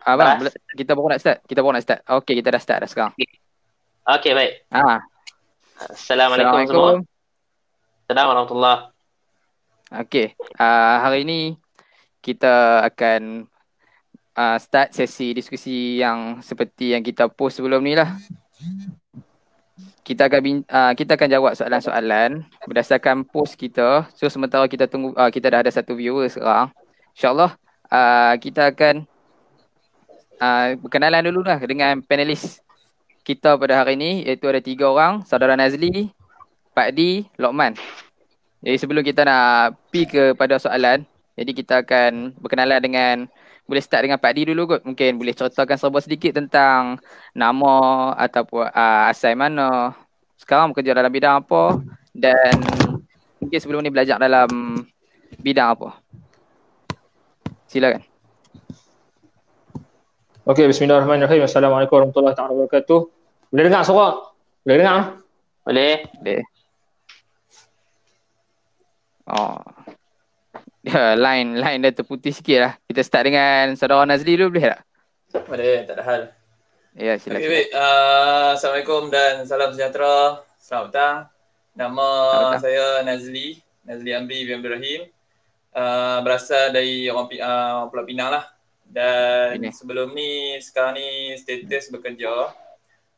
Bang, kita baru nak start. Okey, kita dah start dah sekarang. Okey, baik. Assalamualaikum semua. Assalamualaikum warahmatullahi. Okey, hari ini kita akan start sesi diskusi yang seperti yang kita post sebelum ni lah. Kita akan jawab soalan-soalan berdasarkan post kita. So sementara kita tunggu, kita dah ada satu viewer sekarang. InsyaAllah kita akan berkenalan dulu lah dengan panelis kita pada hari ini, iaitu ada 3 orang, Saudara Nazli, Pak Di, Lokman. Jadi sebelum kita nak pergi kepada soalan, jadi kita akan berkenalan dengan, boleh start dengan Pak Di dulu kot. Mungkin boleh ceritakan serba sedikit tentang nama ataupun asal mana, sekarang bekerja dalam bidang apa, dan mungkin sebelum ni belajar dalam bidang apa. Silakan. Okey, bismillahirrahmanirrahim. Assalamualaikum warahmatullahi wabarakatuh. Boleh dengar suara? Boleh dengar? Boleh. Oh. Line dah terputih sikit lah. Kita start dengan Saudara Nazli dulu, boleh tak? Boleh, tak ada hal. Ya, silakan. Okay, baik. Assalamualaikum dan salam sejahtera. Selamat petang. Nama saya Nazli Amri bin Abdul Rahim. Berasal dari orang Pulau Pinang lah. Dan sebelum ni, sekarang ni status bekerja.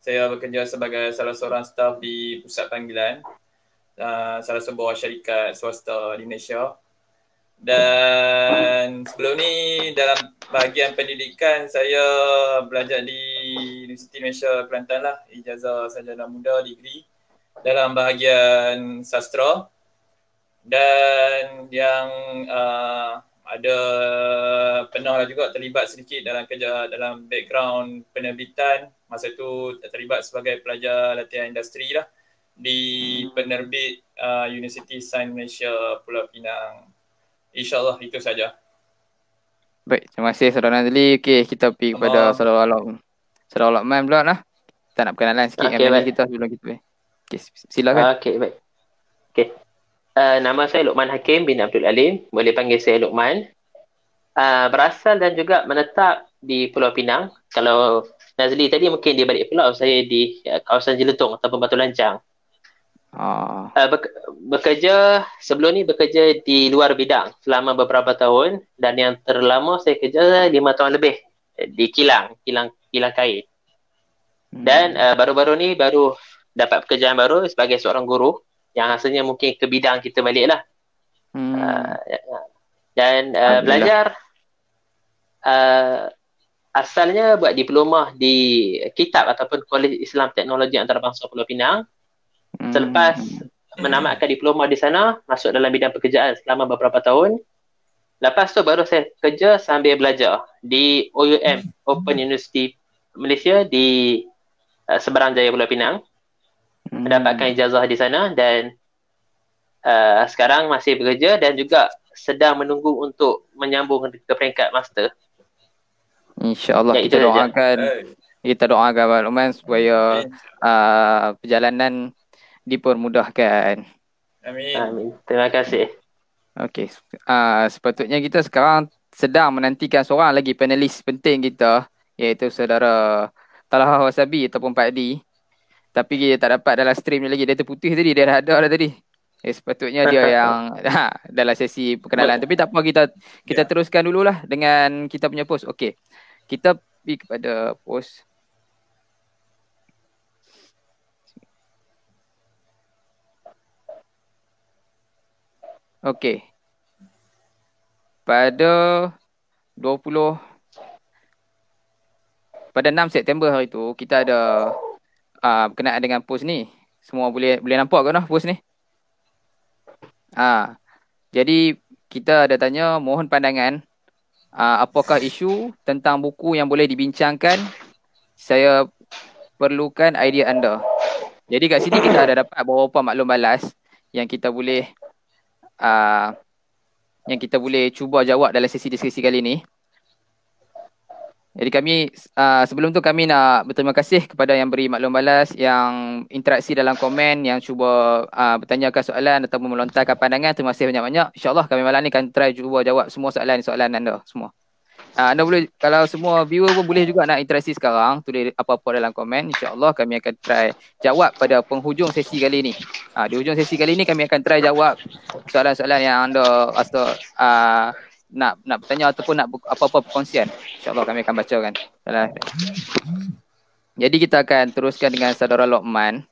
Saya bekerja sebagai salah seorang staf di Pusat Panggilan, salah sebuah syarikat swasta di Malaysia. Dan sebelum ni dalam bahagian pendidikan saya belajar di Universiti Malaysia Kelantan lah, ijazah sarjana muda degree dalam bahagian sastra. Dan yang ada pernah lah juga terlibat sedikit dalam kerja dalam background penerbitan. Masa tu terlibat sebagai pelajar latihan industri lah di penerbit Universiti Sains Malaysia Pulau Pinang. InsyaAllah itu saja. Baik, terima kasih Saudara Nazli. Okey, kita pergi kepada Saudara Lokman pula lah. Kita nak perkenalan sikit dengan panelis kita sebelum kita pergi. Okey, silakan. Okey, baik. Okey. Nama saya Lokman Hakim bin Abdul Alim. Boleh panggil saya Lokman. Berasal dan juga menetap di Pulau Pinang. Kalau Nazli tadi mungkin dia balik pulau, saya di kawasan Jelutong ataupun Batu Lancang. Bekerja sebelum ni bekerja di luar bidang selama beberapa tahun, dan yang terlama saya kerja 5 tahun lebih di kilang kain. Dan baru-baru ni baru dapat pekerjaan baru sebagai seorang guru yang asalnya mungkin ke bidang kita balik lah. Dan belajar asalnya buat diploma di Kitab ataupun Kolej Islam Teknologi Antarabangsa Pulau Pinang. Selepas menamatkan diploma di sana, masuk dalam bidang pekerjaan selama beberapa tahun. Lepas tu baru saya kerja sambil belajar di OUM, Open University Malaysia di Seberang Jaya Pulau Pinang. Mendapatkan ijazah di sana dan sekarang masih bekerja dan juga sedang menunggu untuk menyambung ke peringkat master. InsyaAllah kita doakan Abang Lokman supaya perjalanan dipermudahkan. Amin. Terima kasih. Okey, sepatutnya kita sekarang sedang menantikan seorang lagi panelis penting kita, iaitu Saudara Talha Wasabi ataupun Pak Di. Tapi dia tak dapat dalam stream ni lagi. Dia terputih tadi, dia dah ada dah tadi. Sepatutnya dia yang dalam sesi perkenalan. Tapi tak apa, kita teruskan dululah dengan kita punya post. Okey, kita pergi kepada post. Okey. Pada 6 September hari tu, kita ada berkenaan dengan post ni. Semua boleh nampak ke post ni? Jadi kita ada tanya, mohon pandangan apakah isu tentang buku yang boleh dibincangkan. Saya perlukan idea anda. Jadi kat sini kita ada dapat beberapa maklum balas yang kita boleh cuba jawab dalam sesi diskusi kali ni. Jadi kami sebelum tu kami nak berterima kasih kepada yang beri maklum balas, yang interaksi dalam komen, yang cuba bertanyakan soalan ataupun melontarkan pandangan. Terima kasih banyak-banyak. InsyaAllah kami malam ni akan try cuba jawab semua soalan anda semua. Anda boleh, kalau semua viewer pun boleh juga nak interaksi sekarang, tulis apa-apa dalam komen. InsyaAllah kami akan try jawab pada penghujung sesi kali ni. Di hujung sesi kali ni kami akan try jawab soalan-soalan yang anda rasa nak bertanya ataupun nak apa-apa perkongsian. InsyaAllah kami akan bacakan. Jadi kita akan teruskan dengan saudara Lokman.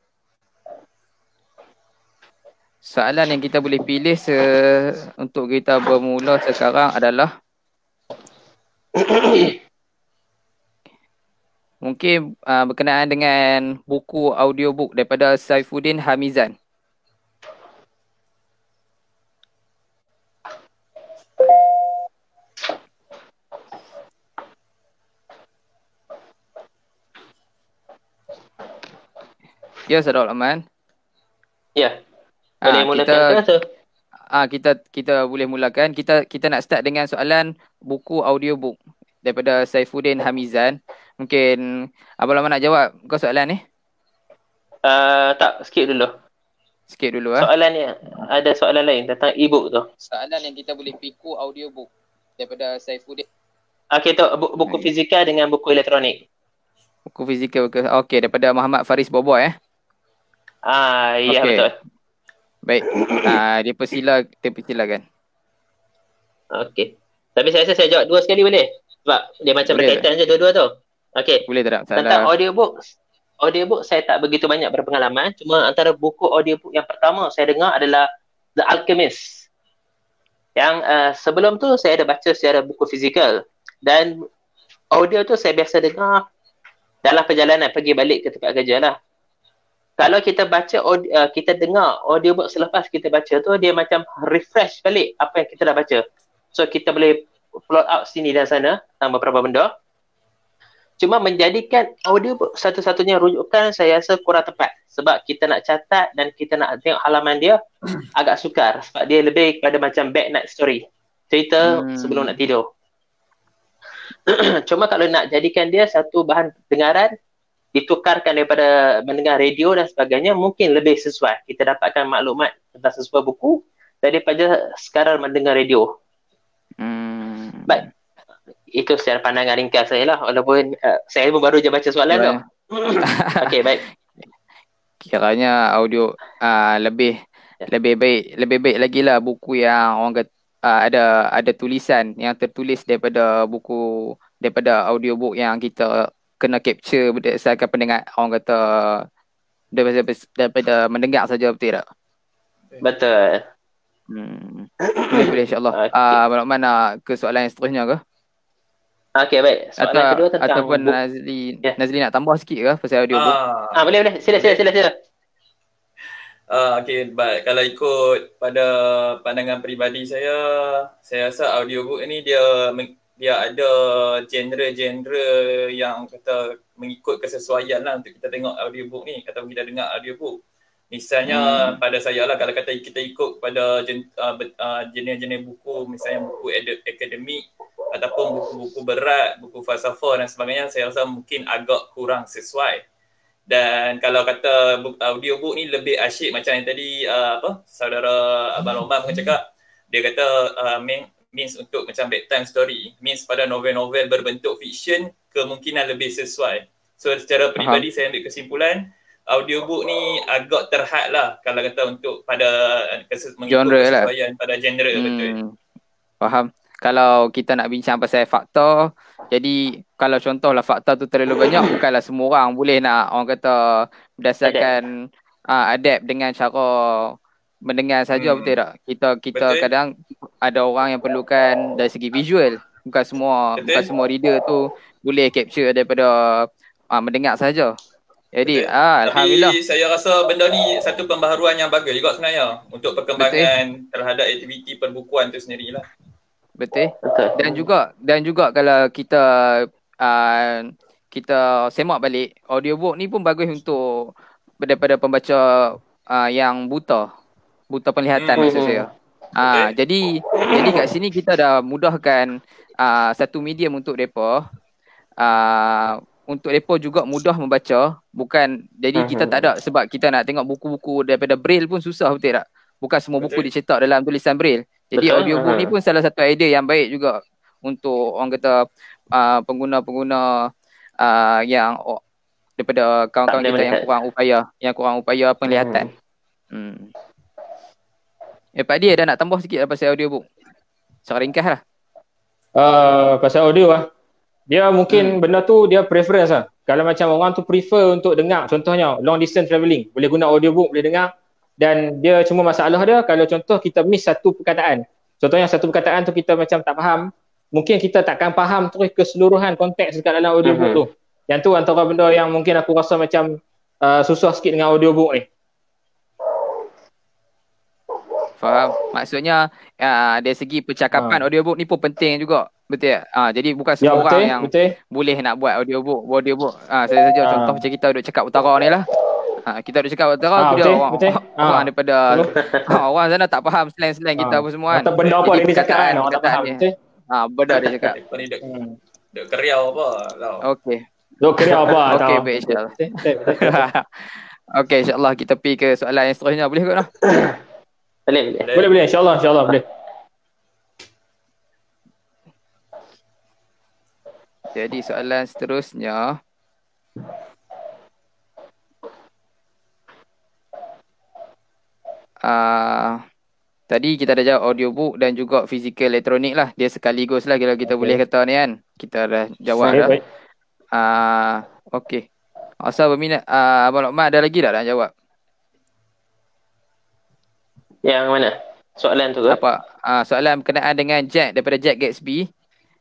Soalan yang kita boleh pilih untuk kita bermula sekarang adalah mungkin berkenaan dengan buku audiobook daripada Saifuddin Hamizan. Ya, Saudara Rahman. Ya. Boleh mulakan ke? Kita boleh mulakan. Kita nak start dengan soalan buku audiobook daripada Saifuddin Hamizan. Mungkin Abang Rahman nak jawab kau soalan ni? Tak, skip dulu. Skip dulu. Soalan ni ada soalan lain tentang e-book tu. Soalan yang kita boleh buku audiobook daripada Saifuddin. Okey, tu buku fizikal dengan buku elektronik. Buku fizikal. Okey, daripada Muhammad Faris Boboy. Ya, betul. Baik. Dia persilakan. Okey. Tapi saya rasa saya jawab dua sekali boleh? Sebab dia macam berkaitan je dua-dua tu. Okey. Boleh tak? Tentang audiobook saya tak begitu banyak berpengalaman. Cuma antara buku audiobook yang pertama saya dengar adalah The Alchemist. Yang sebelum tu saya ada baca secara buku fizikal. Dan audio tu saya biasa dengar dalam perjalanan pergi balik ke tempat kerja lah. Kalau kita baca, kita dengar audiobook selepas kita baca tu, dia macam refresh balik apa yang kita dah baca. So kita boleh plot out sini dan sana tentang beberapa benda. Cuma menjadikan audiobook satu-satunya rujukan saya rasa kurang tepat. Sebab kita nak catat dan kita nak tengok halaman dia agak sukar. Sebab dia lebih kepada macam bad night story. Cerita sebelum nak tidur. Cuma kalau nak jadikan dia satu bahan dengaran, ditukarkan daripada mendengar radio dan sebagainya, mungkin lebih sesuai. Kita dapatkan maklumat tentang sesuatu buku daripada sekarang mendengar radio. Baik. Itu secara pandangan ringkas saya lah. Walaupun saya pun baru je baca soalan tu. Okey, baik. Kiranya audio lebih baik lagi lah buku yang orang kata ada tulisan yang tertulis daripada audiobook yang kita kena capture berdasarkan pendengar, orang kata daripada mendengar saja, betul tak? Betul. Boleh insyaAllah. Abang Rahman nak ke soalan yang seterusnya ke? Okey, baik. Soalan kedua tentang ataupun Nazli nak tambah sikit ke pasal audiobook? Boleh. Sila. Okey, baik. Kalau ikut pada pandangan peribadi saya rasa audiobook ni dia ada genre-genre yang kata mengikut kesesuaian lah untuk kita tengok audiobook ni ataupun kita dengar audiobook. Misalnya pada saya lah, kalau kata kita ikut pada jenis-jenis buku, misalnya buku akademik ataupun buku-buku berat, buku falsafah dan sebagainya, saya rasa mungkin agak kurang sesuai. Dan kalau kata audiobook ni lebih asyik macam yang tadi saudara Abang Rahman cakap, dia kata means untuk macam bedtime story, means pada novel-novel berbentuk fiction kemungkinan lebih sesuai. So secara peribadi saya ambil kesimpulan audiobook ni agak terhad lah kalau kata untuk pada mengikut kesesuaian lah pada genre. Betul. Faham. Kalau kita nak bincang pasal fakta, jadi kalau contohlah fakta tu terlalu banyak, bukanlah semua orang boleh nak, orang kata berdasarkan adapt dengan cara mendengar saja, betul tak? Kita kadang ada orang yang perlukan dari segi visual. Bukan semua reader tu boleh capture daripada mendengar saja. Jadi alhamdulillah. Tapi saya rasa benda ni satu pembaharuan yang bagus juga sebenarnya untuk perkembangan terhadap aktiviti perbukuan tu sendirilah. Betul. Dan juga kalau kita semak balik, audiobook ni pun bagus untuk daripada pembaca yang buta penglihatan maksud saya. Jadi kat sini kita dah mudahkan satu medium untuk depa. Untuk depa juga mudah membaca, bukan jadi kita tak ada, sebab kita nak tengok buku-buku daripada braille pun susah, betul tak? Bukan semua buku dicetak dalam tulisan braille. Jadi audiobook ni pun salah satu idea yang baik juga untuk orang kata pengguna-pengguna yang daripada kawan-kawan Tak kita boleh yang kurang upaya penglihatan. Pak Di ada nak tambah sikit pasal audiobook? Secara ringkas lah. Pasal audio lah. Dia mungkin benda tu dia preference lah. Kalau macam orang tu prefer untuk dengar, contohnya long distance travelling, boleh guna audiobook, boleh dengar. Dan dia cuma masalah dia kalau contoh kita miss satu perkataan. Contohnya satu perkataan tu kita macam tak faham, mungkin kita takkan faham terus keseluruhan konteks dekat dalam audiobook tu. Yang tu antara benda yang mungkin aku rasa macam susah sikit dengan audiobook ni. Faham. Maksudnya dari segi percakapan audiobook ni pun penting juga. Betul tak? Jadi bukan semua orang yang boleh nak buat audiobook. Saya saja contoh macam kita duduk cakap utara ni lah. Kita duduk cakap utara tu dia orang daripada orang sana tak faham slang-slang kita apa semua kan. Benda apa dia cakap kan orang tak faham. Benda dia cakap. Duk keriau apa tau. Okey. Duk keriau apa tau. Okey, baik insya-Allah. Okey, insya-Allah kita pergi ke soalan yang seterusnya. Boleh ke tak? Boleh. InsyaAllah boleh. Jadi soalan seterusnya, tadi kita dah jawab audiobook dan juga fizikal elektronik lah. Dia sekaligus lah kalau kita boleh kata ni kan. Kita dah jawab dah. Okey. Asal berminat, Abang Lokman ada lagi tak nak jawab? Yang mana? Soalan tu ke? Soalan berkenaan dengan Jack daripada Jack Gatsby.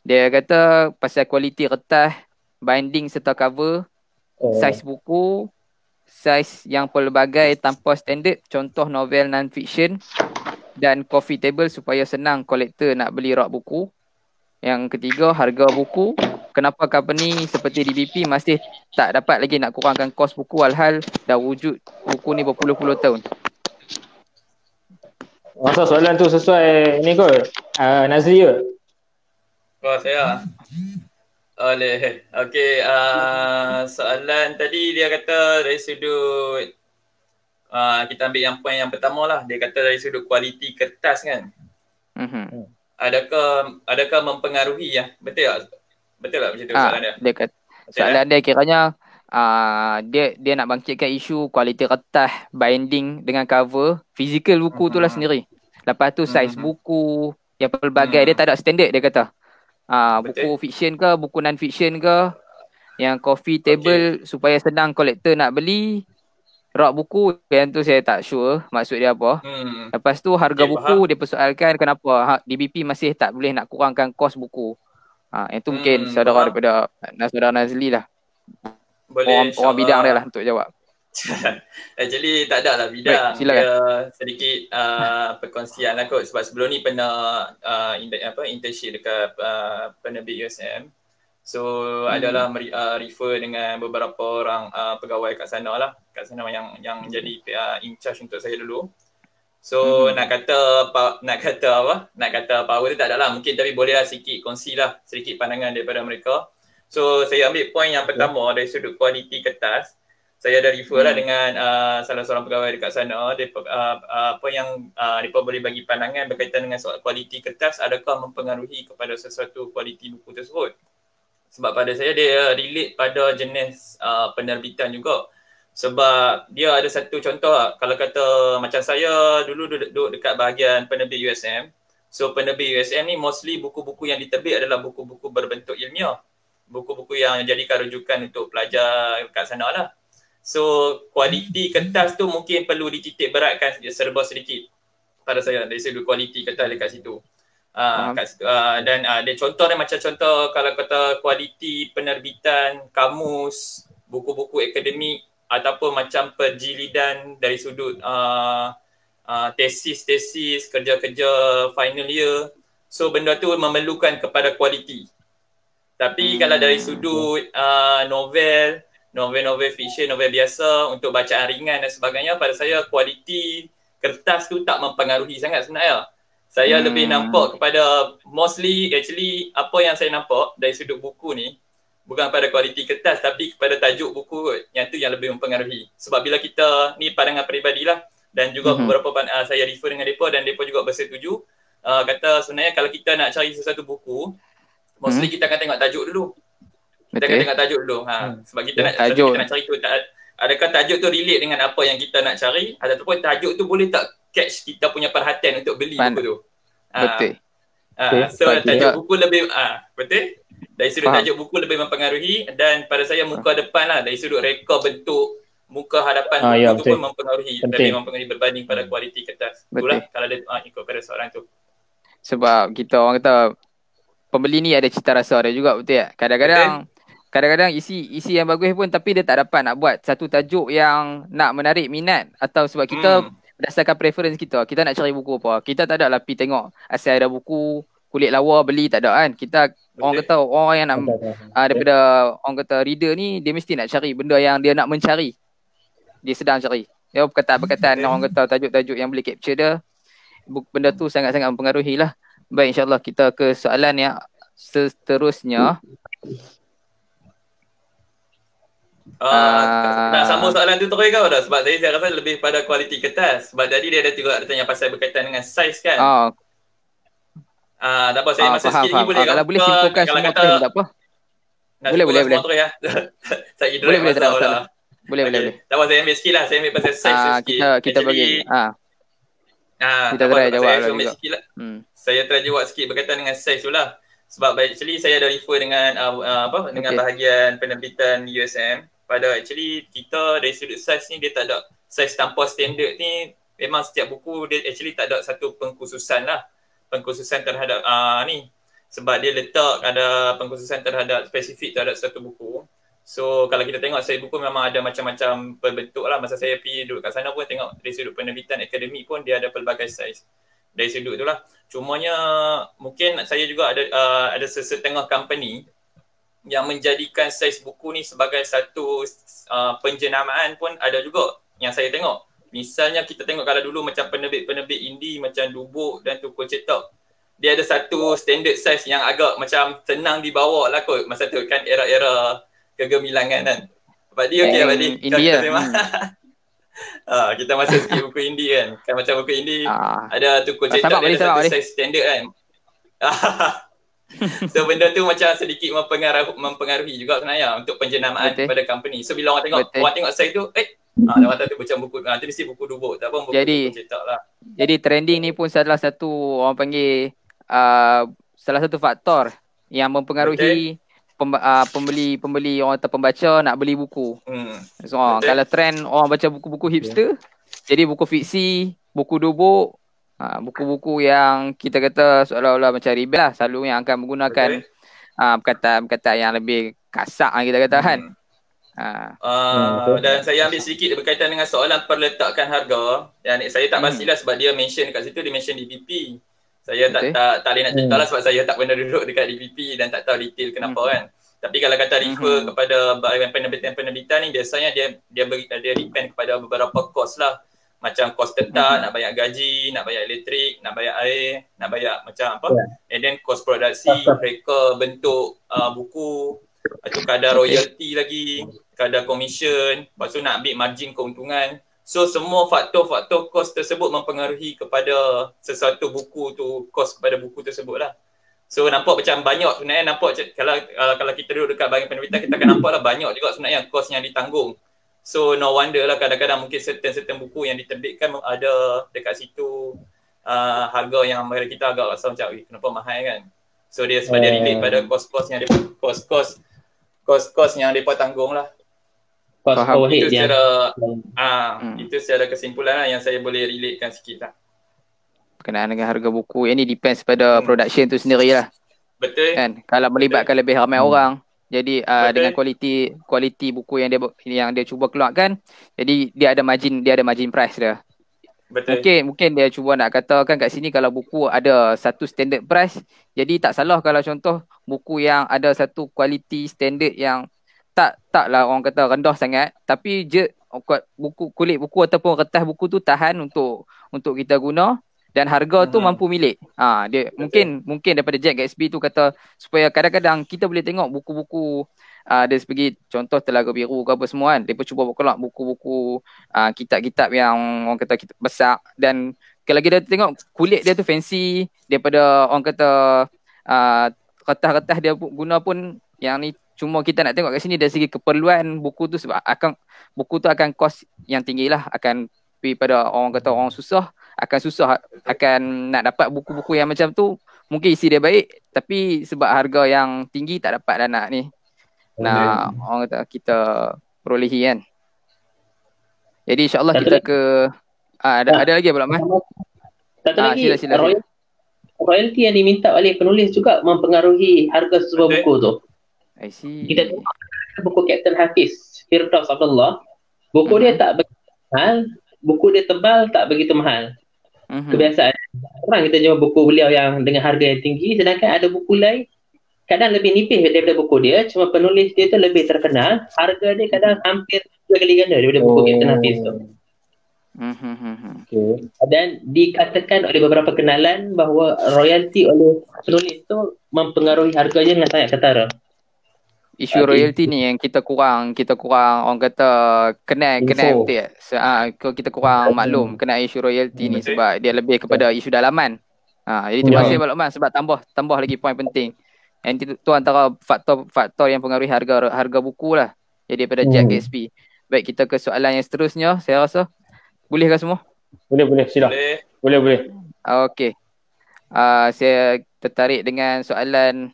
Dia kata pasal kualiti kertas, binding serta cover, saiz buku, saiz yang pelbagai tanpa standard, contoh novel non-fiction dan coffee table supaya senang kolektor nak beli rak buku. Yang ketiga, harga buku. Kenapa company seperti DBP masih tak dapat lagi nak kurangkan kos buku walhal dah wujud buku ni berpuluh-puluh tahun? Masa soalan tu sesuai ni kot, Nazri ke? Saya. Boleh. Okey, soalan tadi dia kata dari sudut kita ambil yang poin yang pertama lah. Dia kata dari sudut kualiti kertas kan. Adakah mempengaruhi ya? Betul tak? Betul tak macam tu soalan dia? Dia kata, soalan dia kiranya dia nak bangkitkan isu kualiti kertas, binding dengan cover, fizikal buku tu lah sendiri. Lepas tu saiz buku yang pelbagai, dia tak ada standard dia kata. Buku fiction ke, buku non-fiction ke, yang coffee table supaya senang kolektor nak beli, rak buku, yang tu saya tak sure maksud dia apa. Lepas tu harga buku, dia persoalkan kenapa DBP masih tak boleh nak kurangkan kos buku. Yang tu mungkin saudara daripada saudara Nazli lah. Boleh, orang bidang dia lah untuk jawab. Actually tak ada lah bidang. Silakan. Dia sedikit perkongsian lah kot. Sebab sebelum ni pernah internship dekat penerbit USM. So adalah refer dengan beberapa orang pegawai kat sana lah. Kat sana yang jadi in charge untuk saya dulu. So nak kata power tu tak ada lah. Mungkin tapi boleh lah sedikit kongsi lah sedikit pandangan daripada mereka. So saya ambil poin yang pertama dari sudut kualiti kertas. Saya ada refer lah dengan salah seorang pegawai dekat sana. Mereka boleh bagi pandangan berkaitan dengan soal kualiti kertas, adakah mempengaruhi kepada sesuatu kualiti buku tersebut. Sebab pada saya dia relate pada jenis penerbitan juga. Sebab dia ada satu contoh lah. Kalau kata macam saya dulu duduk dekat bahagian penerbit USM. So penerbit USM ni mostly buku-buku yang diterbit adalah buku-buku berbentuk ilmiah. Buku-buku yang jadikan rujukan untuk pelajar kat sana lah. So kualiti kertas tu mungkin perlu dititik beratkan serba sedikit pada saya dari sudut kualiti kertas dekat situ. Dan dia contoh dia macam contoh kalau kata kualiti penerbitan kamus, buku-buku akademik ataupun macam perjilidan dari sudut tesis, kerja-kerja final year. So benda tu memerlukan kepada kualiti. Tapi kalau dari sudut novel fiction, novel biasa untuk bacaan ringan dan sebagainya, pada saya kualiti kertas tu tak mempengaruhi sangat sebenarnya. Saya lebih nampak kepada mostly actually apa yang saya nampak dari sudut buku ni bukan pada kualiti kertas tapi kepada tajuk buku kot. Yang tu yang lebih mempengaruhi. Sebab bila kita ni pandangan peribadilah dan juga beberapa saya refer dengan mereka dan mereka juga bersetuju kata sebenarnya kalau kita nak cari sesuatu buku Mostly kita akan tengok tajuk dulu. Kita akan tengok tajuk dulu. Sebab kita nak cari tu, adakah tajuk tu relate dengan apa yang kita nak cari, ataupun tajuk tu boleh tak catch kita punya perhatian untuk beli buku tu. Betul. So tajuk buku lebih betul. Dari sudut tajuk buku lebih mempengaruhi, dan pada saya muka depan lah, dari sudut reka bentuk muka hadapan buku tu pun mempengaruhi, lebih mempengaruhi berbanding pada kualiti kertas. Itulah kalau dia ikut pada soalan tu. Sebab kita orang kata pembeli ni ada cita rasa dia juga, betul tak? Kadang-kadang isi yang bagus pun tapi dia tak dapat nak buat satu tajuk yang nak menarik minat, atau sebab kita berdasarkan preference kita nak cari buku apa. Kita tak ada lah pergi tengok asal ada buku kulit lawa beli, tak ada kan. Kita orang kata orang yang nak daripada orang kata reader ni, dia mesti nak cari benda yang dia nak mencari. Dia sedang cari. Ya, perkataan orang kata tajuk-tajuk yang boleh capture dia, benda tu sangat-sangat mempengaruhi lah. Baik, insyaAllah kita ke soalan yang seterusnya. Nak sambung soalan tu terus kau dah? Sebab tadi saya rasa lebih pada kualiti kertas. Sebab tadi dia ada juga tanya pasal berkaitan dengan saiz kan. Tak apa, saya masa sikit lagi boleh kalau boleh simpulkan semua tu tak apa. Boleh. Ya. Saya kira boleh tak masalah. Boleh. Tak apa, saya ambil sikit lah. Saya ambil pasal saiz sikit. Kita bagi. Kita try jawab lah. Saya try jawab sikit berkaitan dengan saiz tu lah. Sebab actually saya ada refer dengan dengan bahagian penerbitan USM. Pada actually kita dari sudut saiz ni, dia tak ada saiz tanpa standard ni. Memang setiap buku dia actually tak ada satu pengkhususan lah. Pengkhususan terhadap ni. Sebab dia letak ada pengkhususan terhadap spesifik terhadap satu buku. So kalau kita tengok saiz buku memang ada macam-macam berbentuk lah. Masa saya pergi duduk kat sana pun tengok dari sudut penerbitan akademik pun dia ada pelbagai saiz. Dari sudut tu lah. Cumanya mungkin saya juga ada sesetengah company yang menjadikan saiz buku ni sebagai satu penjenamaan pun ada juga yang saya tengok. Misalnya kita tengok kalau dulu macam penerbit-penerbit indie macam Dubuk dan Tukul Cetak, dia ada satu standard saiz yang agak macam senang dibawa lah kot. Masa tu kan era-era kegemilangan kan. Pak Di okey Pak Di. India. Kita masuk sikit buku indie kan macam buku indie ada Tukul Cetak, dia ada satu saiz standard kan. So benda tu macam sedikit mempengaruhi juga sebenarnya untuk penjenamaan kepada company. So bila orang tengok saiz tu, orang tu macam buku, tu mesti buku Dubuk, tak apa buku Tukul Cetak lah. Jadi trending ni pun salah satu orang panggil salah satu faktor yang mempengaruhi pembeli orang atau pembaca nak beli buku. So kalau trend orang baca buku-buku hipster, jadi buku fiksi, buku Dubuk, buku-buku yang kita kata seolah-olah macam rebel lah, selalu yang akan menggunakan perkataan yang lebih kasar kita kata kan. Dan saya ambil sedikit berkaitan dengan soalan perletakan harga. Yang saya tak pastilah sebab dia mention kat situ, dia mention DPP. Saya tak boleh nak cerita lah sebab saya tak pernah duduk dekat DPP dan tak tahu detail kenapa kan. Tapi kalau kata refer kepada penerbitan ni, biasanya dia depend kepada beberapa kos lah. Macam kos tetap, nak bayar gaji, nak bayar elektrik, nak bayar air, nak bayar macam apa. And then kos produksi, reka bentuk buku, lepas tu kadar royalty lagi, kadar commission, lepas tu nak ambil margin keuntungan. So semua faktor-faktor kos tersebut mempengaruhi kepada sesuatu buku tu, kos kepada buku tersebut lah. So nampak macam banyak sebenarnya, nampak kalau kita duduk dekat bahagian penerbitan, kita akan nampak lah banyak juga sebenarnya kos yang ditanggung. So no wonder lah kadang-kadang mungkin certain buku yang diterbitkan ada dekat situ harga yang kita agak rasa macam kenapa mahal kan. So dia sebab dia relate pada kos-kos yang kos-kos yang mereka tanggung lah. Faham. Itu itu secara kesimpulan lah yang saya boleh relatekan sikit lah. Berkenaan dengan harga buku, ini depends pada production tu sendiri lah. Betul. Kan? Kalau melibatkan lebih ramai orang, jadi dengan kualiti buku yang dia cuba keluarkan, jadi dia ada margin price dia. Betul. Mungkin dia cuba nak katakan kat sini kalau buku ada satu standard price, jadi tak salah kalau contoh buku yang ada satu kualiti standard yang taklah orang kata rendah sangat, tapi kulit buku ataupun kertas buku tu tahan untuk kita guna dan harga tu mampu milik. Dia mungkin daripada Jack Gatsby tu kata supaya kadang-kadang kita boleh tengok buku-buku dari segi contoh Telaga Biru ke apa semua kan, dia pun cuba keluar buku-buku kitab-kitab yang orang kata kitab besar, dan kalau kita tengok kulit dia tu fancy daripada orang kata kertas-kertas dia guna pun yang ni cuma kita nak tengok kat sini dari segi keperluan buku tu, sebab buku tu akan kos yang tinggi lah, akan pergi pada orang kata orang susah akan nak dapat buku-buku yang macam tu. Mungkin isi dia baik tapi sebab harga yang tinggi tak dapat dah nak orang kata kita perolehi kan. Jadi insyaAllah kita ke ada lagi Abang Lokman? Satu lagi, sila. royalty yang diminta oleh penulis juga mempengaruhi harga sebuah buku tu. I see. Kita tengok buku Captain Hafiz, Firdaus Abdullah, buku dia tak begitu mahal, buku dia tebal tak begitu mahal. Kebiasaan orang kita jual buku beliau yang dengan harga yang tinggi, sedangkan ada buku lain kadang lebih nipis daripada buku dia, cuma penulis dia tu lebih terkenal, harga dia kadang hampir 2 kali ganda daripada buku Captain Hafiz tu. Okay. Dan dikatakan oleh beberapa kenalan bahawa royalty oleh penulis tu mempengaruhi harganya dengan sangat ketara. Isu royalty ni yang kita kurang orang kata kenal betul ya. Kita kurang maklum kena isu royalty ni sebab dia lebih kepada isu dalaman. Jadi terima kasih Abang Lokman sebab tambah lagi poin penting. Yang itu antara faktor yang mempengaruhi harga buku lah. Jadi daripada Jack Gatsby. Baik, kita ke soalan yang seterusnya. Saya rasa boleh ke semua? Boleh, sila. Boleh. Okey. Saya tertarik dengan soalan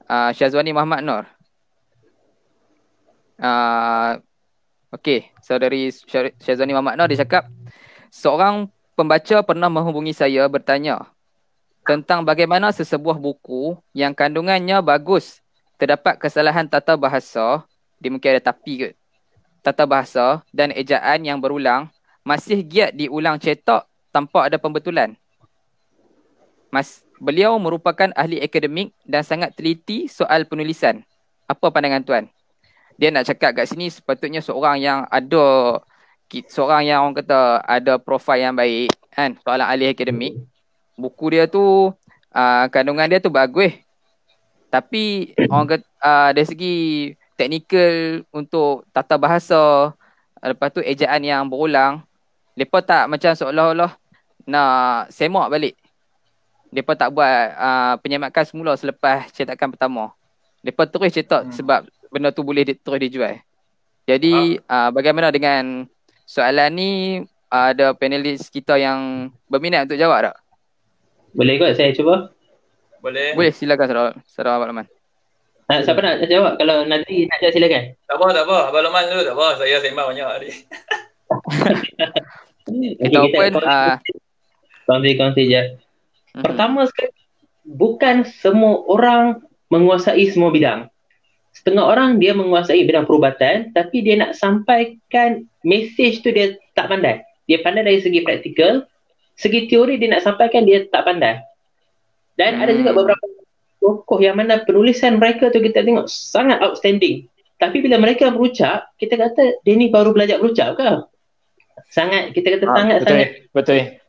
Syazwani Muhammad Nur. Okey, saudari Syazwani Muhammad Nur dia cakap, seorang pembaca pernah menghubungi saya bertanya tentang bagaimana sesebuah buku yang kandungannya bagus terdapat kesalahan tata bahasa, dia mungkin ada tapi ke, tata bahasa dan ejaan yang berulang masih giat diulang cetak tanpa ada pembetulan. Beliau merupakan ahli akademik dan sangat teliti soal penulisan. Apa pandangan tuan? Dia nak cakap kat sini sepatutnya seorang yang orang kata ada profil yang baik kan, soalan ahli akademik. Buku dia tu kandungan dia tu bagus. Tapi orang kata dari segi teknikal untuk tata bahasa, lepas tu ejaan yang berulang, mereka tak macam seolah-olah nak semak balik. Mereka tak buat penyemakan semula selepas cetakan pertama. Mereka terus cetak sebab benda tu boleh terus dijual. Jadi bagaimana dengan soalan ni? Ada panelis kita yang berminat untuk jawab tak? Boleh kot saya cuba? Boleh, silakan saudara Abang Lokman. Siapa nak jawab? Kalau Nadri nak jawab silakan. Tak apa. Abang Lokman dulu tak apa. Saya sembang banyak hari. Kita open. Kongsi je. Pertama sekali, bukan semua orang menguasai semua bidang. Setengah orang dia menguasai bidang perubatan, tapi dia nak sampaikan mesej tu dia tak pandai. Dia pandai dari segi praktikal, segi teori dia nak sampaikan dia tak pandai. Dan ada juga beberapa tokoh yang mana penulisan mereka tu kita tengok sangat outstanding. Tapi bila mereka berucap, kita kata dia ni baru belajar berucap ke? Sangat, kita kata sangat. Betul.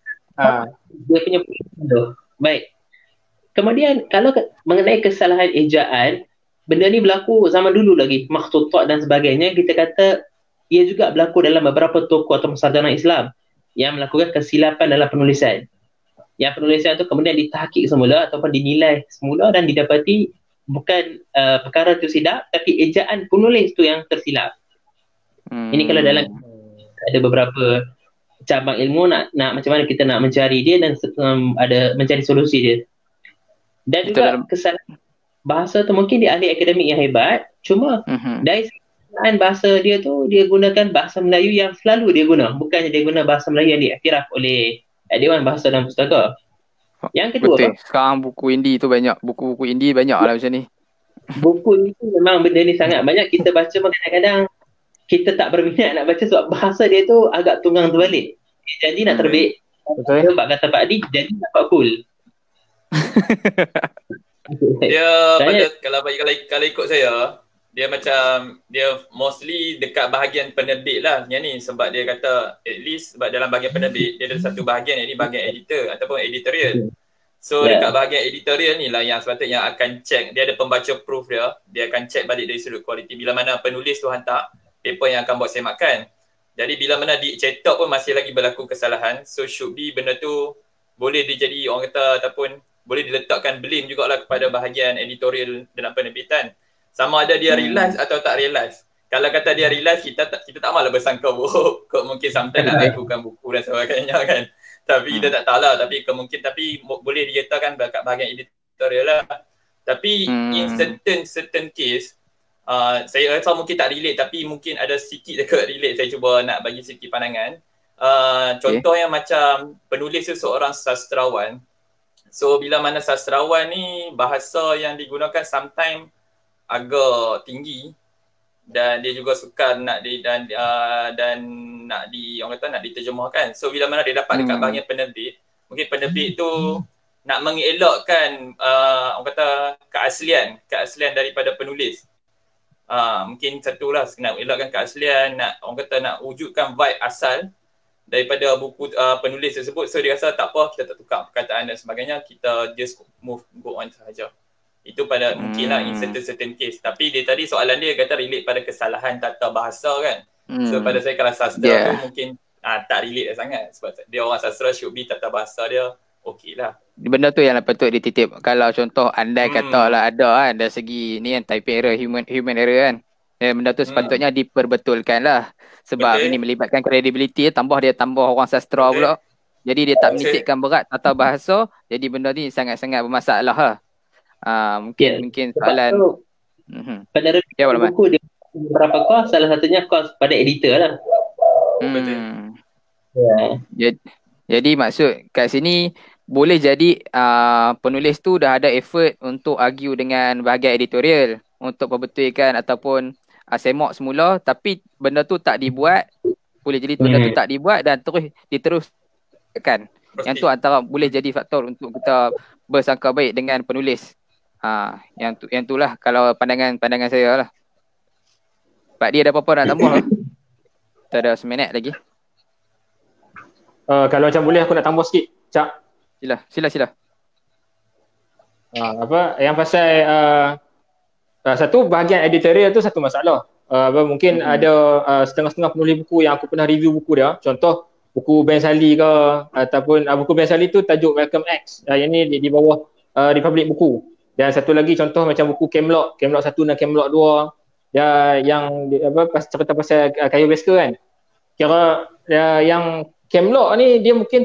Dia punya tu. Baik. Kemudian kalau mengenai kesalahan ejaan, benda ni berlaku zaman dulu lagi, makhtutat dan sebagainya, kita kata ia juga berlaku dalam beberapa tokoh atau sarjana Islam yang melakukan kesilapan dalam penulisan. Yang penulisan itu kemudian ditahqiq semula ataupun dinilai semula dan didapati bukan perkara itu silap, tapi ejaan penulis itu yang tersilap. Ini kalau dalam ada beberapa cabang ilmu nak macam mana kita nak mencari dia dan ada mencari solusi dia. Dan juga kesalahan bahasa tu mungkin dia ahli akademik yang hebat, cuma dari penggunaan bahasa dia tu dia gunakan bahasa Melayu yang selalu dia guna, bukannya dia guna bahasa Melayu yang diiktiraf oleh Dewan Bahasa dan Pustaka. Yang kedua, betul. Sekarang buku indie tu banyak, buku-buku indie banyak lah macam ni. Buku itu memang benda ni sangat banyak kita baca, kadang-kadang kita tak berminat nak baca sebab bahasa dia tu agak tunggang terbalik. Jadi nak terbit, betul. Pak kata Pak Adi, jadi nak Pak Kul. Dia kalau ikut saya, dia macam dia mostly dekat bahagian penerbit lah yang ni, sebab dia kata at least sebab dalam bahagian penerbit dia ada satu bahagian, ini bahagian editor ataupun editorial. So dekat bahagian editorial ni lah yang sepatutnya akan check, dia ada pembaca proof dia akan check balik dari sudut kualiti. Bila mana penulis tu hantar paper yang akan buat semakan, jadi bila mana dicetak pun masih lagi berlaku kesalahan, so should be benda tu boleh dijadi orang kata ataupun boleh diletakkan blame jugalah kepada bahagian editorial dalam penerbitan. Sama ada dia realize atau tak realize. Kalau kata dia realize, kita tak malah bersangka buruk. Mungkin sometimes nak lakukan buku dan sebagainya kan. Tapi kita tak tahu lah. Tapi boleh dikatakan kat bahagian editorial lah. Tapi in certain case, saya rasa mungkin tak relate, tapi mungkin ada sikit dekat relate. Saya cuba nak bagi sikit pandangan. Contoh yang macam penulis tu seorang sastrawan. So bila mana sastrawan ni bahasa yang digunakan sometimes agak tinggi, dan dia juga sukar nak nak diterjemahkan. So bila mana dia dapat dekat bahagian penerbit, mungkin penerbit tu nak mengelakkan orang kata keaslian daripada penulis. Mungkin satulah nak elakkan keaslian, nak wujudkan vibe asal daripada buku penulis tersebut. So dia rasa tak apa, kita tak tukar perkataan dan sebagainya, kita just go on sahaja. Itu pada mungkin lah in certain case. Tapi dia tadi soalan dia kata relate pada kesalahan tata bahasa kan. So pada saya kalau sastra tu mungkin tak relate sangat. Sebab dia orang sastra should be tata bahasa dia okey lah. Benda tu yang patut dititip. Kalau contoh andai katalah ada kan dari segi ni kan typing error, human error kan. Benda tu sepatutnya diperbetulkan lah. Sebab ini melibatkan credibility, tambah orang sastra pula. Jadi dia tak menitikkan berat tata bahasa. Jadi benda ni sangat-sangat bermasalah lah. Mungkin soalan penerbit buku dia beberapa kos, salah satunya kos pada editor lah. Jadi maksud kat sini boleh jadi penulis tu dah ada effort untuk argue dengan bahagian editorial untuk perbetulkan ataupun semok semula, tapi benda tu tak dibuat. Boleh jadi benda tu tak dibuat dan terus diteruskan. Yang tu antara boleh jadi faktor untuk kita bersangka baik dengan penulis. Yang itulah kalau pandangan saya lah. Pak dia ada apa-apa nak tambah? Kita ada seminit lagi. Kalau macam boleh aku nak tambah sikit, Cak. Sila. Yang pasal satu bahagian editorial tu satu masalah. Mungkin ada setengah-setengah penulis buku yang aku pernah review buku dia. Contoh buku Ben Sali ke ataupun buku Ben Sali tu tajuk Malcolm X. Yang ni di bawah Republic Buku. Dan satu lagi contoh macam buku Camelot 1 dan Camelot 2 yang pasal kayu Wesker kan. Kira yang Camelot ni dia mungkin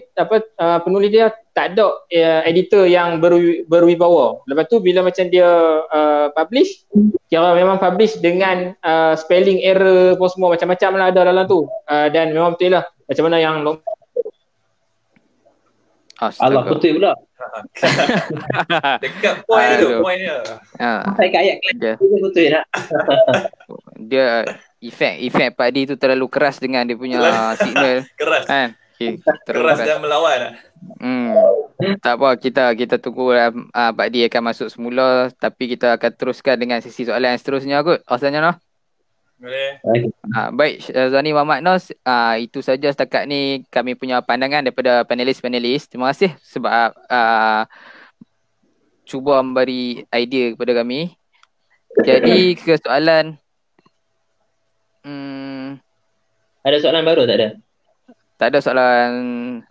penulis dia tak ada editor yang berwibawa. Lepas tu bila macam dia publish, kira memang publish dengan spelling error apa semua macam-macam lah ada dalam tu. Dan memang betul lah macam mana yang Allah betul pula. Dekat point dia. Sampai ke ayat dia betul tak? Dia efek Pak D tu terlalu keras dengan dia punya signal. Keras. Kan? Keras dan melawan. Tak apa, kita tunggu Pak D akan masuk semula, tapi kita akan teruskan dengan sesi soalan yang seterusnya kot. Asalnya noh. Boleh. Baik, Zani Muhammad Nos, itu saja setakat ni kami punya pandangan daripada panelis-panelis. Terima kasih sebab cuba memberi idea kepada kami. Jadi ke soalan ada soalan baru tak ada? Tak ada soalan.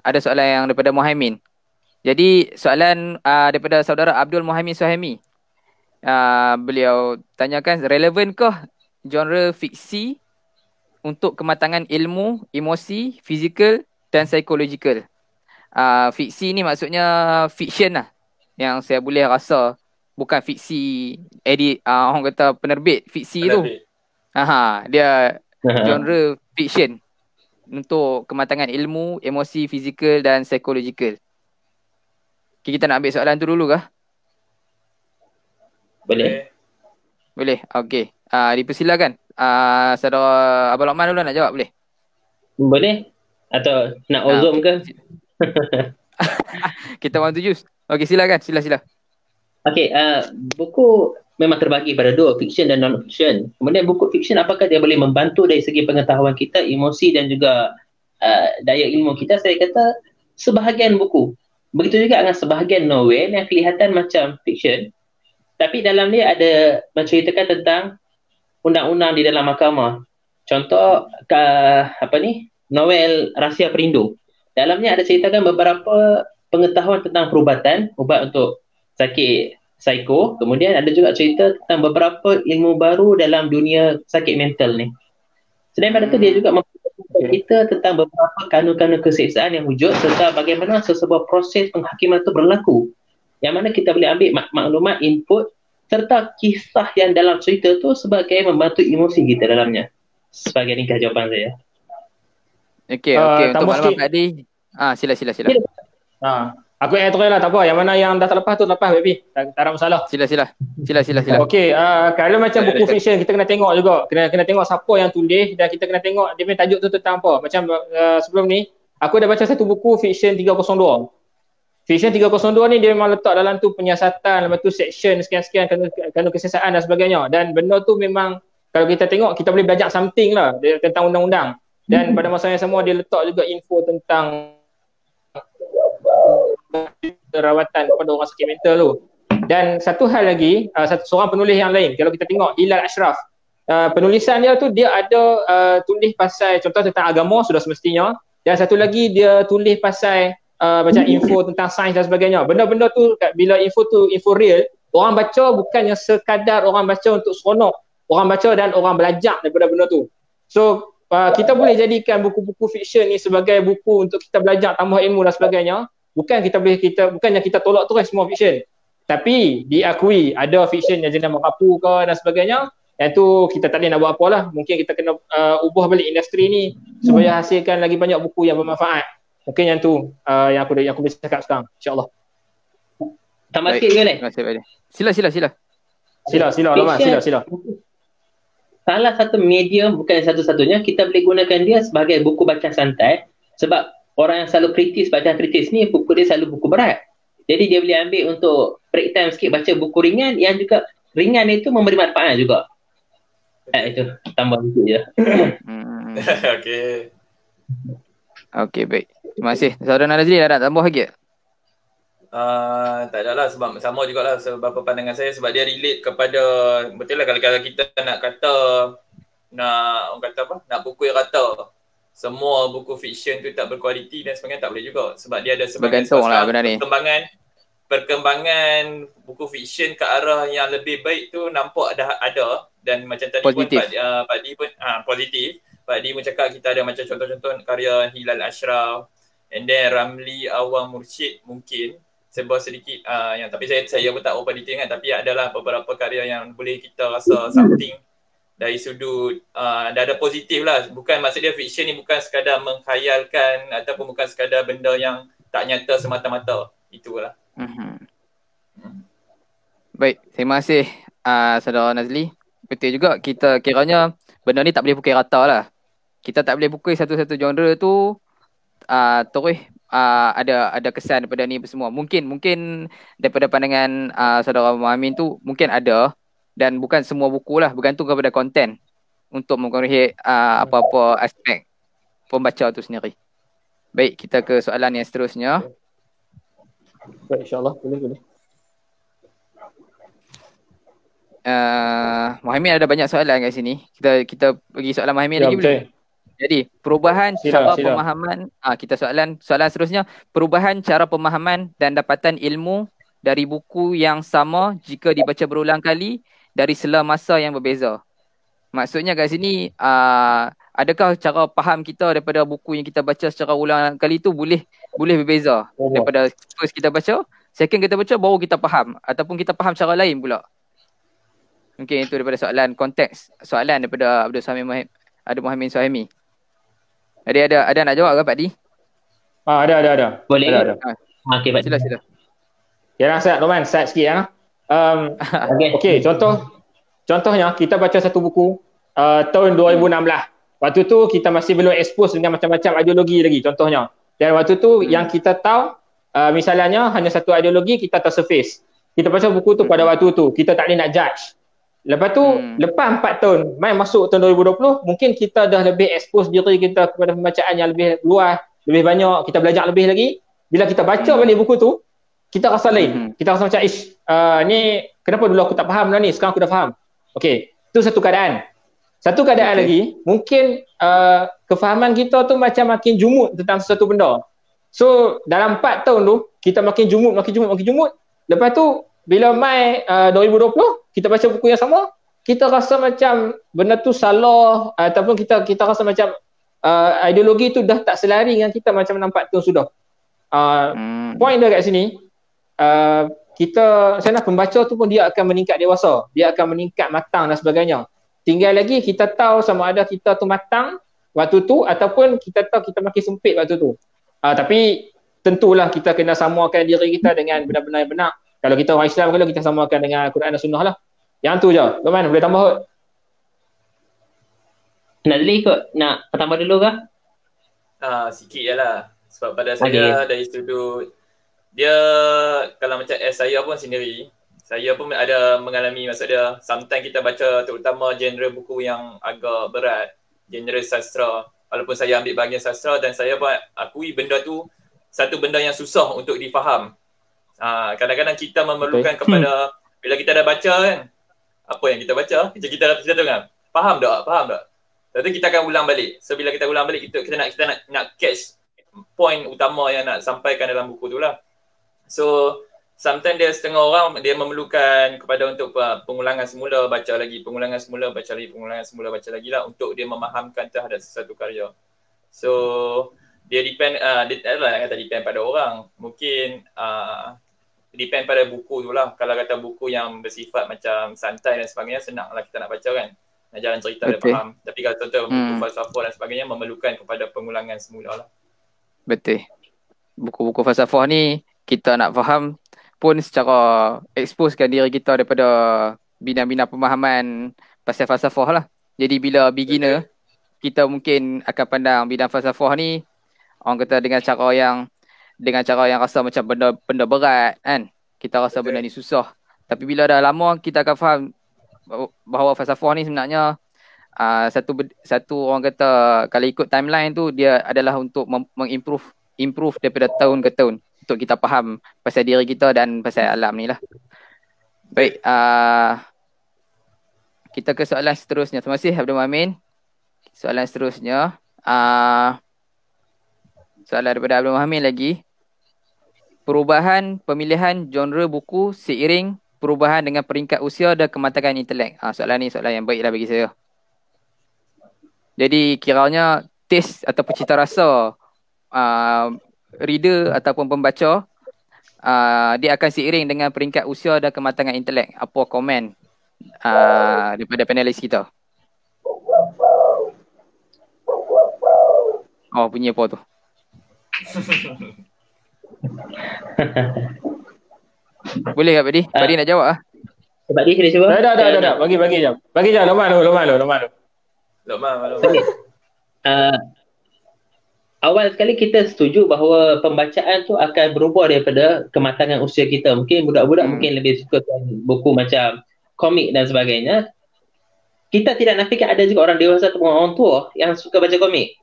Ada soalan yang daripada Muhaimin. Jadi soalan daripada saudara Abdul Muhaimin Suhaimi. Beliau tanyakan, relevankah genre fiksi untuk kematangan ilmu, emosi, fizikal dan psikologikal? Fiksi ni maksudnya fiction lah. Yang saya boleh rasa bukan fiksi orang kata penerbit fiksi tu. Dia genre fiction untuk kematangan ilmu, emosi, fizikal dan psikologikal. Okay, kita nak ambil soalan tu dulu kah? Boleh. Okey. Dipersilakan. Saudara Abang Lokman dulu nak jawab boleh? Boleh. Atau nak ozom ke? Kita want to use. Okey, silakan. Sila. Okey, buku memang terbagi pada dua, fiction dan non-fiction. Kemudian buku fiction apakah dia boleh membantu dari segi pengetahuan kita, emosi dan juga daya ilmu kita? Saya kata sebahagian buku. Begitu juga dengan sebahagian novel yang kelihatan macam fiction, tapi dalam dia ada menceritakan tentang undang-undang di dalam mahkamah. Contoh novel Rahsia Perindu. Dalamnya ada ceritakan beberapa pengetahuan tentang perubatan, ubat untuk sakit psiko, kemudian ada juga cerita tentang beberapa ilmu baru dalam dunia sakit mental ni. Selain daripada tu, dia juga memperkatakan kita tentang beberapa kanun-kanun keseksaan yang wujud serta bagaimana sesebuah proses penghakiman itu berlaku, yang mana kita boleh ambil maklumat, input serta kisah yang dalam cerita tu sebagai membantu emosi kita dalamnya. Sebagai ringkas jawapan saya. Okey, untuk maklumat Pak Adi. Sila. Aku add lah, tak apa. Yang mana yang dah terlepas tu lepas, baby. Tak ada masalah. Sila. Okey, kalau macam buku fiction, kita kena tengok juga. Kena tengok siapa yang tulis dan kita kena tengok dia punya tajuk tu tentang apa. Macam sebelum ni, aku dah baca satu buku Fiction 302. Fiction 302 ni dia memang letak dalam tu penyiasatan, lepas tu section sekian-sekian, kanun kesiasaan dan sebagainya. Dan benda tu memang, kalau kita tengok, kita boleh belajar something lah tentang undang-undang. Dan pada masa yang sama, dia letak juga info tentang perawatan kepada orang sakit mental tu. Dan satu hal lagi, seorang penulis yang lain, kalau kita tengok Hilal Ashraf, penulisan dia tu dia ada tulis pasal contoh tentang agama sudah semestinya, dan satu lagi dia tulis pasal macam info tentang sains dan sebagainya. Benda-benda tu bila info tu info real, orang baca bukannya sekadar orang baca untuk seronok, orang baca dan orang belajar daripada benda tu. So kita boleh jadikan buku-buku fiction ni sebagai buku untuk kita belajar, tambah ilmu dan sebagainya. Bukannya kita tolak terus semua fiction, tapi diakui ada fiction yang jenis merapu ke dan sebagainya. Yang tu kita tak boleh nak buat apa lah. Mungkin kita kena ubah balik industri ni supaya hasilkan lagi banyak buku yang bermanfaat. Mungkin yang tu yang aku boleh cakap sekarang, insya-Allah. Tambah sikit ke ni? Sila. Sila Loman, sila. Salah satu medium, bukan satu-satunya, kita boleh gunakan dia sebagai buku bacaan santai. Sebab orang yang selalu kritis bacaan kritis ni, buku dia selalu buku berat. Jadi dia boleh ambil untuk break time sikit baca buku ringan, yang juga ringan itu memberi manfaat juga. Itu tambah sikit je. Okey, baik. Terima kasih. Saudara Nazri nak tambah lagi? Tak ada lah, sebab sama jugalah sebab pandangan saya, sebab dia relate kepada, betul lah kalau kita nak kata, orang kata apa, nak buku yang rata, semua buku fiction tu tak berkualiti dan sebagainya, tak boleh juga. Sebab dia ada perkembangan buku fiction ke arah yang lebih baik tu nampak dah ada. Dan macam tadi positif. Pun Pak Di pun positif. Pak Di pun cakap kita ada macam contoh-contoh karya Hilal Ashraf, and then Ramli Awang Mursyid mungkin sebuah sedikit yang, tapi saya pun tak apa detail kan, tapi adalah beberapa karya yang boleh kita rasa something dari sudut dah ada positif lah. Bukan, maksud dia fiction ni bukan sekadar mengkhayalkan ataupun bukan sekadar benda yang tak nyata semata-mata. Itulah. Baik, terima kasih saudara Nazli. Betul juga, kita kiranya benda ni tak boleh pukul rata lah. Kita tak boleh pukul satu-satu genre tu terus ada kesan daripada ni semua. Mungkin daripada pandangan saudara Muhammad tu mungkin ada, dan bukan semua buku lah, bergantung kepada konten untuk mempengaruhi apa-apa aspek pembaca tu sendiri. Baik, kita ke soalan yang seterusnya. Baik, insya-Allah boleh. Muhammad ada banyak soalan kat sini. Kita pergi soalan Muhammad lagi boleh? Jadi, perubahan cara pemahaman, kita soalan seterusnya, perubahan cara pemahaman dan dapatan ilmu dari buku yang sama jika dibaca berulang kali dari sela masa yang berbeza. Maksudnya kat sini, adakah cara faham kita daripada buku yang kita baca secara ulang kali tu boleh berbeza daripada first kita baca, second kita baca baru kita faham, ataupun kita faham cara lain pula. Mungkin itu daripada soalan daripada Abdul Samim Muhammad Suhaimi. Ada nak jawab ke Pak Di? Ada. Boleh. Ada. Okey, Pak. Sila. Ya, Roman, start sikit ya. Okey, contohnya kita baca satu buku tahun 2016. Waktu tu kita masih belum expose dengan macam-macam ideologi lagi contohnya. Dan waktu tu yang kita tahu misalnya hanya satu ideologi, kita tersurface. Kita baca buku tu pada waktu tu, kita tak boleh nak judge. Lepas tu lepas 4 tahun main masuk tahun 2020, mungkin kita dah lebih expose diri kita kepada pembacaan yang lebih luas, lebih banyak, kita belajar lebih lagi. Bila kita baca balik buku tu, kita rasa lain. Kita rasa macam ni kenapa dulu aku tak faham dah ni, sekarang aku dah faham. Okey, itu satu keadaan. Satu keadaan lagi, mungkin kefahaman kita tu macam makin jumut tentang sesuatu benda. So dalam 4 tahun tu kita makin jumut. Lepas tu bila mai 2020 kita baca buku yang sama, kita rasa macam benda tu salah ataupun kita rasa macam ideologi tu dah tak selari dengan kita macam nampak tu sudah. Point dia kat sini, saya nak pembaca tu pun dia akan meningkat dewasa, dia akan meningkat matang dan sebagainya. Tinggal lagi kita tahu sama ada kita tu matang waktu tu ataupun kita tahu kita makin sempit waktu tu. Tapi tentulah kita kena samakan diri kita dengan benar-benar yang benar. Kalau kita orang Islam, kalau kita samakan dengan Quran dan Sunnah lah. Yang tu je. Luqman boleh tambah kot? Nazli kot nak tambah dulu kah? Sikit je lah. Sebab pada saya dari sudut dia, kalau macam saya pun sendiri, saya pun ada mengalami, maksud dia sometimes kita baca terutama genre buku yang agak berat, genre sastra. Walaupun saya ambil bahagian sastra dan saya pun akui benda tu satu benda yang susah untuk difaham. Kadang-kadang kita memerlukan kepada, bila kita dah baca kan, apa yang kita baca, kita dah dengar, faham tak? Lepas tu kita akan ulang balik. So bila kita ulang balik, kita nak catch point utama yang nak sampaikan dalam buku tu lah. So sometimes dia setengah orang dia memerlukan kepada untuk pengulangan semula, baca lagi, pengulangan semula, baca lagi lah untuk dia memahamkan terhadap sesuatu karya. So dia depend, depend pada orang. Mungkin depend pada buku tu lah. Kalau kata buku yang bersifat macam santai dan sebagainya, senang lah kita nak baca kan, nak jalan cerita dia faham. Tapi kalau contoh buku falsafah dan sebagainya memerlukan kepada pengulangan semula lah. Betul. Buku-buku falsafah ni kita nak faham pun secara exposekan diri kita daripada bidang-bidang pemahaman pasal falsafah lah. Jadi bila beginner, kita mungkin akan pandang bidang falsafah ni orang kata dengan cara yang rasa macam benda berat kan. Kita rasa benda ni susah. Tapi bila dah lama kita akan faham bahawa falsafah ni sebenarnya satu orang kata kalau ikut timeline tu dia adalah untuk improve daripada tahun ke tahun untuk kita faham pasal diri kita dan pasal alam ni lah. Baik, kita ke soalan seterusnya. Terima kasih Abdul Muhammad. Soalan seterusnya, soalan daripada Abdul Muhammad lagi. Perubahan pemilihan genre buku seiring perubahan dengan peringkat usia dan kematangan intelek. Soalan ni soalan yang baiklah bagi saya. Jadi kiranya taste ataupun cita rasa reader ataupun pembaca dia akan seiring dengan peringkat usia dan kematangan intelek. Apa komen daripada panelis kita? Oh, bunyi apa tu? Boleh tak Padi? Padi nak jawab ah? Padi kena cuba. Dah. Bagi jam. Bagi jam Luqman. Awal sekali kita setuju bahawa pembacaan tu akan berubah daripada kematangan usia kita. Mungkin budak-budak mungkin lebih suka buku macam komik dan sebagainya. Kita tidak nafikan ada juga orang dewasa atau orang tua yang suka baca komik.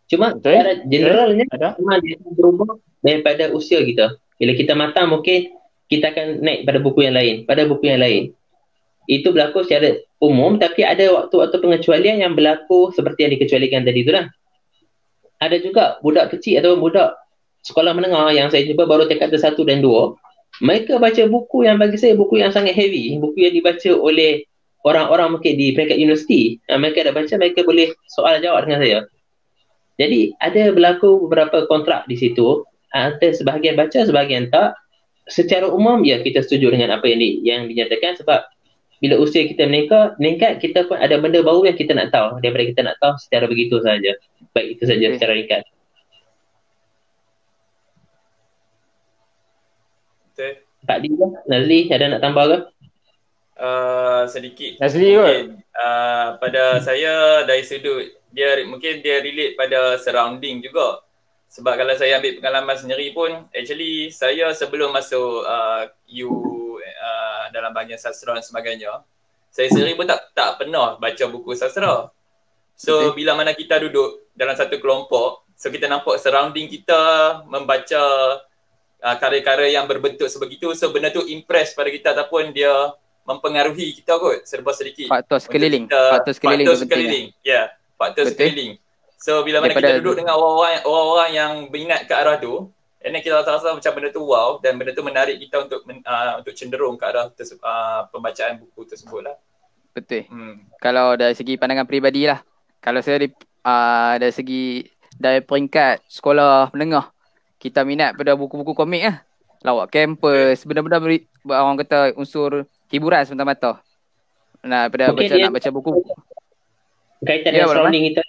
Cuma secara generalnya memang dia berubah daripada usia kita. Bila kita matang mungkin kita akan naik pada buku yang lain. Itu berlaku secara umum, tapi ada waktu-waktu pengecualian yang berlaku seperti yang dikecualikan tadi tu lah. Ada juga budak kecil atau budak sekolah menengah yang saya jumpa baru tingkatan 1 dan 2. Mereka baca buku yang bagi saya buku yang sangat heavy, buku yang dibaca oleh orang-orang mungkin di peringkat universiti. Mereka dah baca, mereka boleh soal jawab dengan saya. Jadi ada berlaku beberapa kontrak di situ, antara sebahagian baca, sebahagian tak. Secara umum ya kita setuju dengan apa yang dinyatakan, sebab bila usia kita meningkat, kita pun ada benda baru yang kita nak tahu daripada kita nak tahu secara begitu saja. Baik, itu saja secara ringkas. Betul. Pak Di, Nazli ada nak tambah ke? Sedikit. Nazli mungkin pada saya dari sudut mungkin dia relate pada surrounding juga. Sebab kalau saya ambil pengalaman sendiri pun, actually saya sebelum masuk dalam bahagian sastra dan sebagainya, saya sendiri pun tak pernah baca buku sastra. So bila mana kita duduk dalam satu kelompok, so kita nampak surrounding kita membaca karya-karya yang berbentuk sebegitu, so benda tu impress pada kita ataupun dia mempengaruhi kita kot serba sedikit. Faktor sekeliling. Faktor sekeliling. Faktor sekeliling. So bila mana kita duduk dengan orang-orang yang berminat ke arah tu, And then kita rasa macam benda tu wow dan benda tu menarik kita untuk cenderung ke arah pembacaan buku tersebut lah. Betul. Kalau dari segi pandangan peribadi lah. Kalau saya dari segi dari peringkat sekolah menengah, kita minat pada buku-buku komik lah. Lawak kampus, benda-benda orang kata unsur hiburan semata-mata. Nak baca buku. Berkaitan dengan surrounding kita.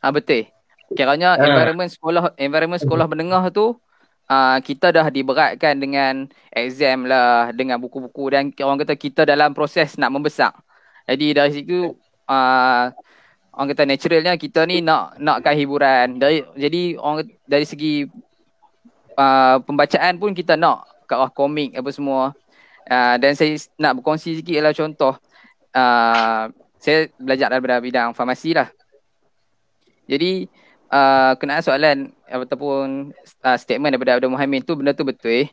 Betul. Kiranya environment sekolah menengah tu kita dah diberatkan dengan exam lah, dengan buku-buku, dan orang kata kita dalam proses nak membesar. Jadi dari situ orang kata naturalnya kita ni nakkan hiburan. Jadi dari segi pembacaan pun kita nak ke arah komik apa semua. Dan saya nak berkongsi sikit lah contoh. Saya belajar daripada bidang farmasi lah. Jadi kenaan soalan ataupun statement daripada Abdul Muhammad tu, benda tu betul.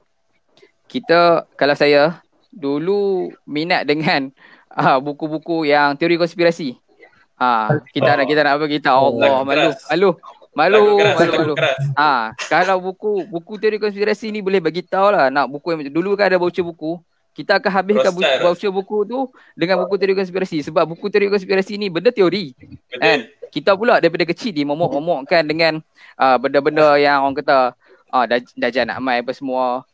Kalau saya dulu minat dengan buku-buku yang teori konspirasi. Kita nak beritahu Allah, malu. Kalau buku teori konspirasi ni boleh bagi tahu lah. Nak buku yang dulu kan ada voucher buku, kita akan habiskan voucher buku tu dengan buku teori konspirasi. Sebab buku teori konspirasi ni benda teori. Kan? Kita pula daripada kecil dimomok-momokkan dengan benda-benda yang orang kata Dajjal nak mai apa semua.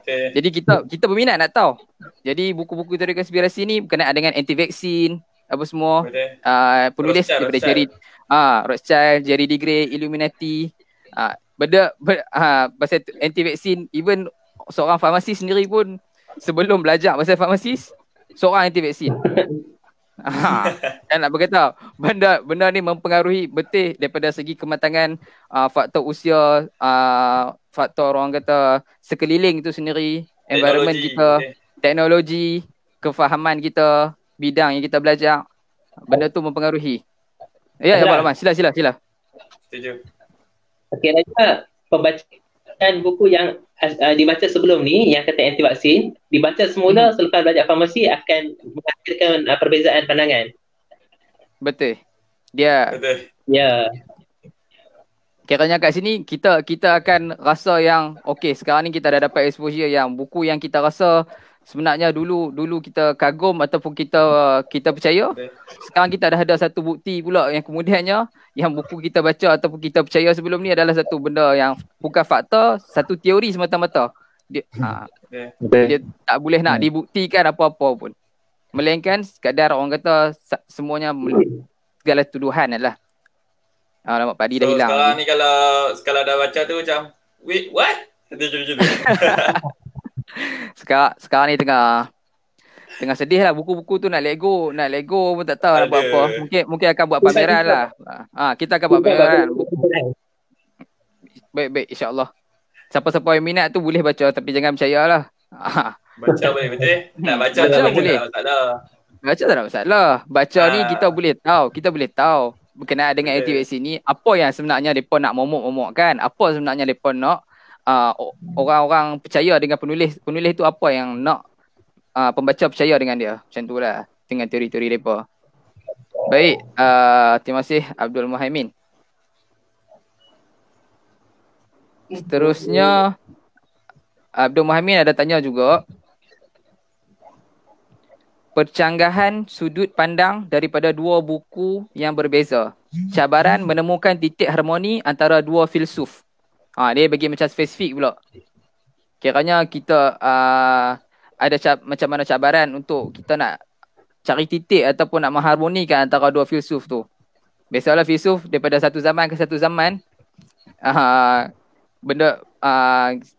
Jadi kita berminat nak tahu. Jadi buku-buku teori konspirasi ni berkenaan dengan anti-vaksin apa semua. Penulis daripada Rothschild, Jerry Digray, Illuminati. Pasal anti-vaksin, even seorang farmasis sendiri pun sebelum belajar pasal farmasis, seorang anti-vaksin. Dan nak berkata benda ni mempengaruhi betul daripada segi kematangan faktor usia, faktor orang kata sekeliling itu sendiri, environment kita, teknologi, kefahaman kita, bidang yang kita belajar. Benda tu mempengaruhi. Ya, Pak Rahman, sila. Setuju. Okey, Raja, pembacaan buku yang dibaca sebelum ni yang kata anti vaksin, dibaca semula selepas belajar farmasi akan menghasilkan perbezaan pandangan. Betul. Ya. Kiranya kat sini kita akan rasa yang okey, sekarang ni kita dah dapat exposure yang buku yang kita rasa sebenarnya dulu kita kagum ataupun kita percaya. Sekarang kita dah ada satu bukti pula yang kemudiannya yang buku kita baca ataupun kita percaya sebelum ni adalah satu benda yang bukan fakta, satu teori semata-mata. Dia tak boleh nak dibuktikan apa-apa pun. Melainkan sekadar orang kata semuanya segala tuduhan adalah. Alamak, padi dah hilang. Sekarang ni kalau dah baca tu macam wait, what? Gitu. Sekarang ni tengah sedih lah. Buku-buku tu nak let go pun tak tahu nak buat apa. Mungkin akan buat pameran lah. Kita akan buat pameran. Baik, insyaAllah. Siapa-siapa yang minat tu boleh baca, tapi jangan percayalah. Baca boleh betul. Tak baca boleh. Baca tak ada masalah. Baca ni kita boleh tahu berkenaan dengan anti-vaksin ni apa yang sebenarnya mereka nak momok-momokkan, apa sebenarnya mereka nak orang-orang percaya dengan penulis tu, apa yang nak pembaca percaya dengan dia. Macam tu lah dengan teori-teori mereka. Baik, terima kasih Abdul Muhaimin. Seterusnya Abdul Muhaimin ada tanya juga, percanggahan sudut pandang daripada dua buku yang berbeza, cabaran menemukan titik harmoni antara dua filsuf. Dia bagi macam spesifik pula. Kiranya kita ada macam mana cabaran untuk kita nak cari titik ataupun nak mengharmonikan antara dua filsuf tu. Biasalah filsuf daripada satu zaman ke satu zaman,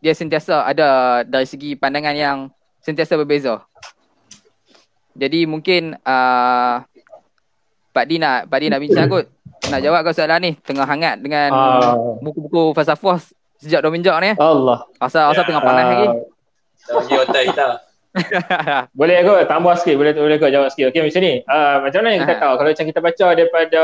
dia sentiasa ada dari segi pandangan yang sentiasa berbeza. Jadi mungkin Pak Di nak bincang kot. Nak jawab kau soalan ni. Tengah hangat dengan buku-buku falsafah sejak 2 minggu ni. Allah. Rasa tengah panas lagi. Bagi otak kita. Boleh kot tambah sikit, boleh kot jawab sikit. Okey, macam ni. Macam mana yang kita tahu kalau macam kita baca daripada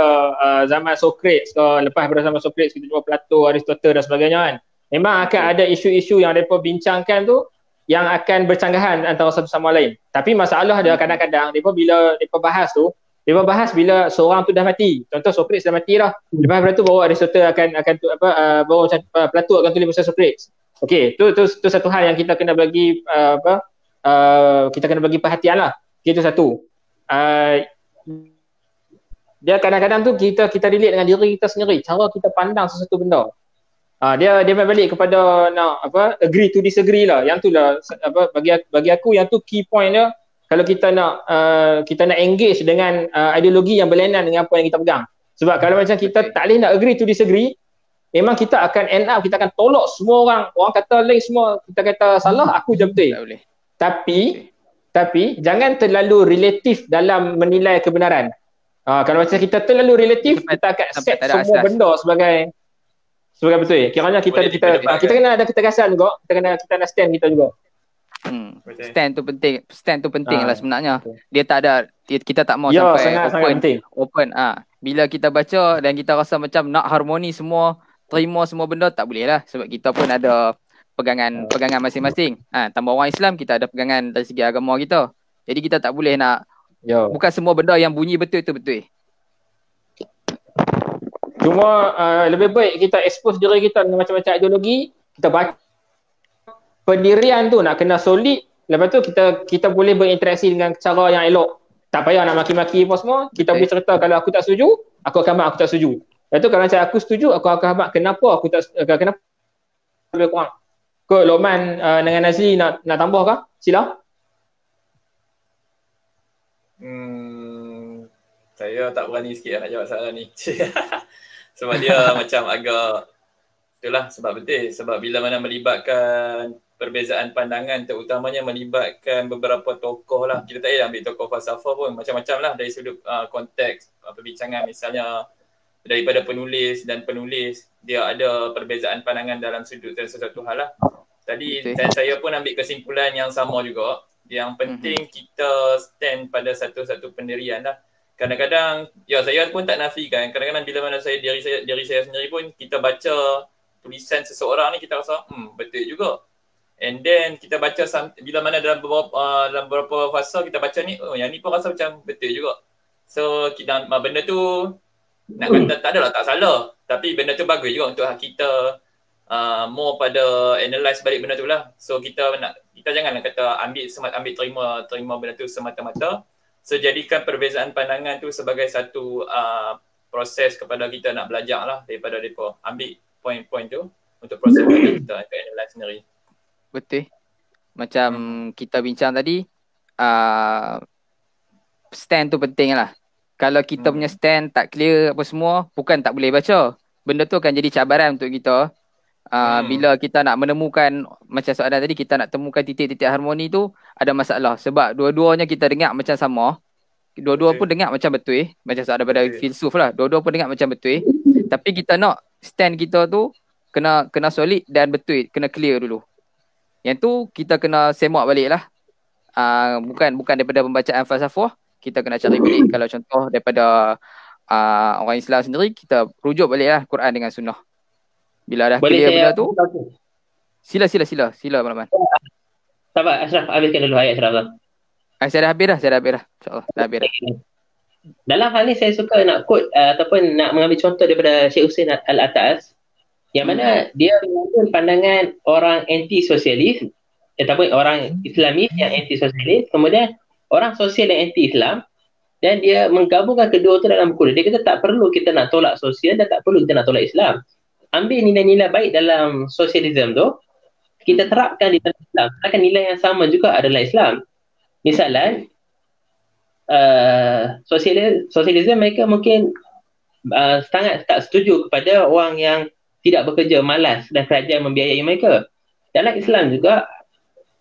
zaman Socrates ke, lepas daripada zaman Socrates kita jumpa Plato, Aristotle dan sebagainya kan. Memang akan ada isu-isu yang mereka bincangkan tu yang akan bercanggahan antara satu sama lain. Tapi masalah dia kadang-kadang mereka bila mereka bahas tu, Dia bahas bila seorang tu dah mati. Contoh Socrates dah mati dah. Lepas tu baru Aristotle baru Plato akan tulis pasal Socrates. Okey, tu satu hal yang kita kena bagi kita kena bagi perhatian lah. Itu satu. Dia kadang-kadang tu kita relate dengan diri kita sendiri, cara kita pandang sesuatu benda. Dia balik kepada nak agree to disagree lah. Yang tu lah bagi aku yang tu key point dia. Kalau kita nak engage dengan ideologi yang berlainan dengan apa yang kita pegang. Sebab kalau macam kita tak boleh nak agree to disagree, memang kita akan end up, kita akan tolak semua orang. Orang kata lain semua, kita kata salah, aku je betul. Tak boleh. Tapi jangan terlalu relatif dalam menilai kebenaran. Kalau macam kita terlalu relatif, kita akan set semua benda sebagai betul. Kiranya kita kena ada ketegasan juga, kita nak stand kita juga. Stand tu penting lah sebenarnya. Dia tak ada, kita tak mau sampai open. Bila kita baca dan kita rasa macam nak harmoni semua, terima semua benda, tak boleh lah. Sebab kita pun ada pegangan masing-masing. Tambah orang Islam, kita ada pegangan dari segi agama kita. Jadi kita tak boleh nak bukan semua benda yang bunyi betul tu betul. Cuma lebih baik kita expose diri kita dengan macam-macam ideologi, kita baca pendirian tu nak kena solid. Lepas tu kita boleh berinteraksi dengan cara yang elok. Tak payah nak maki-maki apa semua. Kita boleh cerita kalau aku tak setuju, aku akan aku tak setuju. Lepas tu kalau macam aku setuju, aku akan kenapa aku tak kenapa lebih kurang. Kau Lokman dengan Nazli nak tambah kah? Sila. Saya tak berani sikit nak jawab soalan ni. Sebab dia macam agak itulah sebab betul. Sebab bila mana melibatkan perbezaan pandangan, terutamanya melibatkan beberapa tokoh lah. Kita tak payah ambil tokoh falsafah pun, macam-macam lah dari sudut konteks perbincangan. Misalnya daripada penulis dan penulis, dia ada perbezaan pandangan dalam sudut dan sesuatu hal lah. Tadi dan saya pun ambil kesimpulan yang sama juga. Yang penting kita stand pada satu-satu pendirian lah. Kadang-kadang, saya pun tak nafikan. Kadang-kadang bila mana diri saya sendiri pun, kita baca tulisan seseorang ni, kita rasa, betul juga. And then kita baca bila mana dalam beberapa fasa kita baca ni, yang ni pun rasa macam betul juga. So benda tu nak kata tak adalah tak salah, tapi benda tu bagus juga untuk kita more pada analyse balik benda tu lah. So kita janganlah kata ambil terima benda tu semata-mata. So jadikan perbezaan pandangan tu sebagai satu proses kepada kita nak belajar lah daripada mereka. Ambil poin-poin tu untuk proses kita analyse sendiri. Betul. Macam kita bincang tadi, stand tu penting lah. Kalau kita punya stand tak clear apa semua, bukan tak boleh baca. Benda tu akan jadi cabaran untuk kita. Bila kita nak menemukan, macam soalan tadi, kita nak temukan titik-titik harmoni tu, ada masalah. Sebab dua-duanya kita dengar macam sama. Dua-dua pun dengar macam betul. Macam soalan daripada filsuf lah. Dua-dua pun dengar macam betul. Tapi kita nak stand kita tu kena solid dan betul. Kena clear dulu. Yang tu kita kena semak balik lah. Bukan daripada pembacaan falsafah. Kita kena cari balik. Kalau contoh daripada orang Islam sendiri, kita rujuk balik lah Quran dengan sunnah. Bila dah clear benda tu, sila Malaman. Sabar Ashraf, habiskan dulu ayat Ashraf. Saya dah habis dah. InsyaAllah dah habis dah. Dalam hal ni saya suka nak quote ataupun nak mengambil contoh daripada Syekh Hussein Al-Attas, yang mana dia mengambil pandangan orang anti-sosialis ataupun orang Islamis yang anti-sosialis, kemudian orang sosial yang anti-Islam, dan dia menggabungkan kedua tu dalam buku dia. Dia kata tak perlu kita nak tolak sosial dan tak perlu kita nak tolak Islam. Ambil nilai-nilai baik dalam sosialisme tu, kita terapkan di dalam Islam. Akan nilai yang sama juga adalah Islam. Misalnya sosialisme mereka mungkin sangat tak setuju kepada orang yang tidak bekerja, malas dan kerajaan membiayai mereka. Dalam Islam juga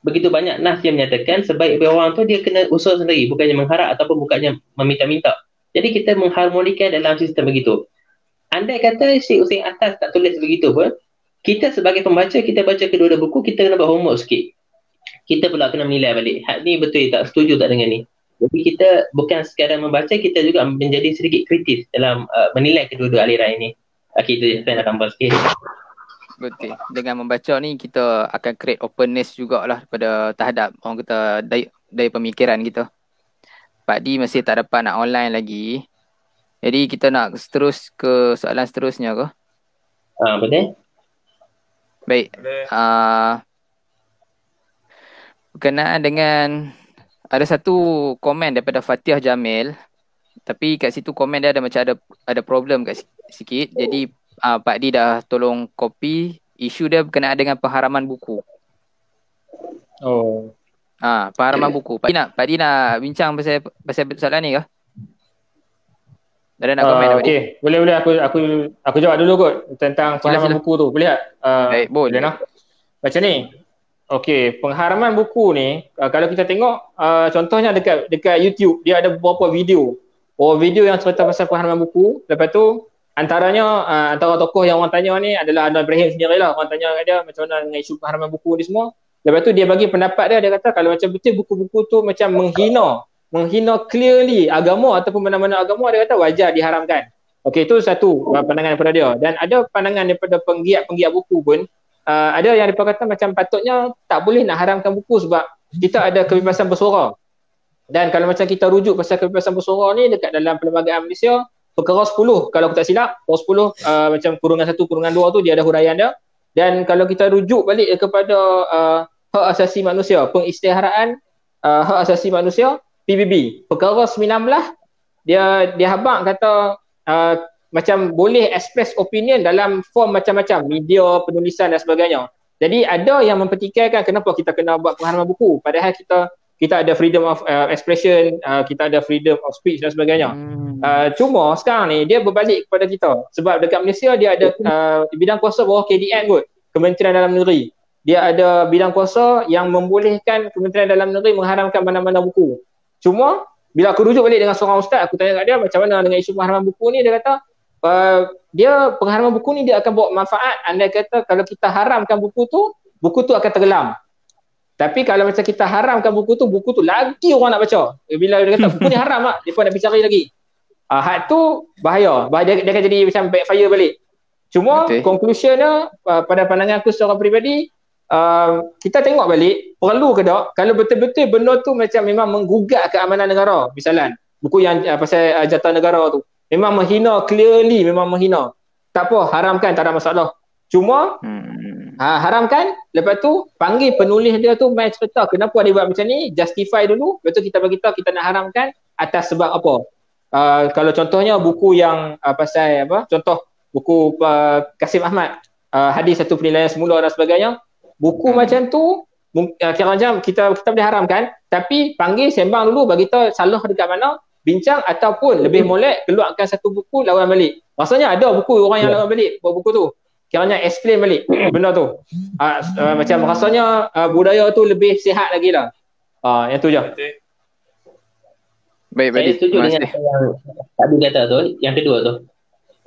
begitu banyak nas yang menyatakan sebaik-baik orang tu dia kena usaha sendiri, bukannya mengharap ataupun bukannya meminta-minta. Jadi kita mengharmonikan dalam sistem begitu. Andai kata Syekh Hussein Attas tak tulis begitu pun, kita sebagai pembaca, kita baca kedua-dua buku, kita kena buat homework sikit. Kita pula kena menilai balik. Hak ni betul tak, setuju tak dengan ni. Jadi kita bukan sekadar membaca, kita juga menjadi sedikit kritis dalam menilai kedua-dua aliran ini. Okey, itu je saya nak tambah sikit. Betul. Dengan membaca ni kita akan create openness jugalah pada terhadap orang kata dari pemikiran kita. Pak D masih tak dapat nak online lagi. Jadi kita nak terus ke soalan seterusnya ke? Boleh? Baik. Boleh. Berkenaan dengan ada satu komen daripada Fatih Jamil. Tapi kat situ komen dia ada macam ada problem kat sikit. Jadi Pak D dah tolong copy. Isu dia berkenaan dengan pengharaman buku. Oh. Pengharaman buku. Pak D nak bincang pasal soalan ni ke? Ada nak komen Pak D? Okey, boleh aku jawab dulu kot tentang pengharaman buku tu. Boleh tak? Baik, boleh. Macam ni. Okey, pengharaman buku ni kalau kita tengok contohnya dekat YouTube dia ada beberapa video. Video yang cerita pasal pengharaman buku. Lepas tu antaranya antara tokoh yang orang tanya ni adalah Anwar Ibrahim sendirilah. Orang tanya kat dia macam mana dengan isu pengharaman buku ni semua. Lepas tu dia bagi pendapat dia kata kalau macam betul buku-buku tu macam menghina clearly agama ataupun mana-mana agama, dia kata wajar diharamkan. Okey, itu satu pandangan daripada dia. Dan ada pandangan daripada penggiat-penggiat buku pun ada yang mereka kata macam patutnya tak boleh nak haramkan buku sebab kita ada kebebasan bersuara. Dan kalau macam kita rujuk pasal kebebasan bersuara ni dekat dalam Perlembagaan Malaysia, perkara 10 kalau aku tak silap, perkara 10 macam kurungan 1, kurungan 2 tu dia ada huraian dia. Dan kalau kita rujuk balik kepada hak asasi manusia, pengisytiharaan hak asasi manusia, PBB, perkara 19 dia habaq kata macam boleh express opinion dalam form macam-macam, media, penulisan dan sebagainya. Jadi ada yang mempertikaikan kenapa kita kena buat pengharaman buku padahal kita ada freedom of expression, kita ada freedom of speech dan sebagainya. Cuma sekarang ni dia berbalik kepada kita sebab dekat Malaysia dia ada bidang kuasa bawah KDN kot, Kementerian Dalam Negeri. Dia ada bidang kuasa yang membolehkan Kementerian Dalam Negeri mengharamkan mana-mana buku. Cuma bila aku rujuk balik dengan seorang ustaz, aku tanya kat dia macam mana dengan isu pengharaman buku ni, dia kata dia pengharaman buku ni dia akan bawa manfaat. Andai kata kalau kita haramkan buku tu akan tenggelam. Tapi kalau macam kita haramkan buku tu lagi orang nak baca. Bila dia kata buku ni haram lah, dia pun nak pergi cari lagi. Hak tu bahaya. Dia akan jadi macam backfire balik. Cuma conclusionnya pada pandangan aku secara peribadi, kita tengok balik perlu ke tak kalau betul-betul benda tu macam memang menggugat keamanan negara. Misalnya buku yang pasal jatah negara tu memang menghina, clearly memang menghina. Tak apa, haramkan, tak ada masalah. Cuma haramkan, lepas tu panggil penulis dia tu main cerita kenapa dia buat macam ni, justify dulu, lepas tu kita bagi tahu kita nak haramkan atas sebab apa. Kalau contohnya buku yang pasal contoh buku Kasim Ahmad, hadis satu penilaian semula dan sebagainya, buku macam tu kira-kira kita boleh haramkan, tapi panggil sembang dulu, bagi tahu salah dekat mana, bincang, ataupun lebih molek keluarkan satu buku lawan balik. Maksudnya ada buku orang yang lawan balik buat buku tu, kiranya explain balik benda tu. Macam rasanya budaya tu lebih sihat lagi lah. Yang tu je. Baik, saya setuju dengan yang tadi kata tu. Yang kedua tu,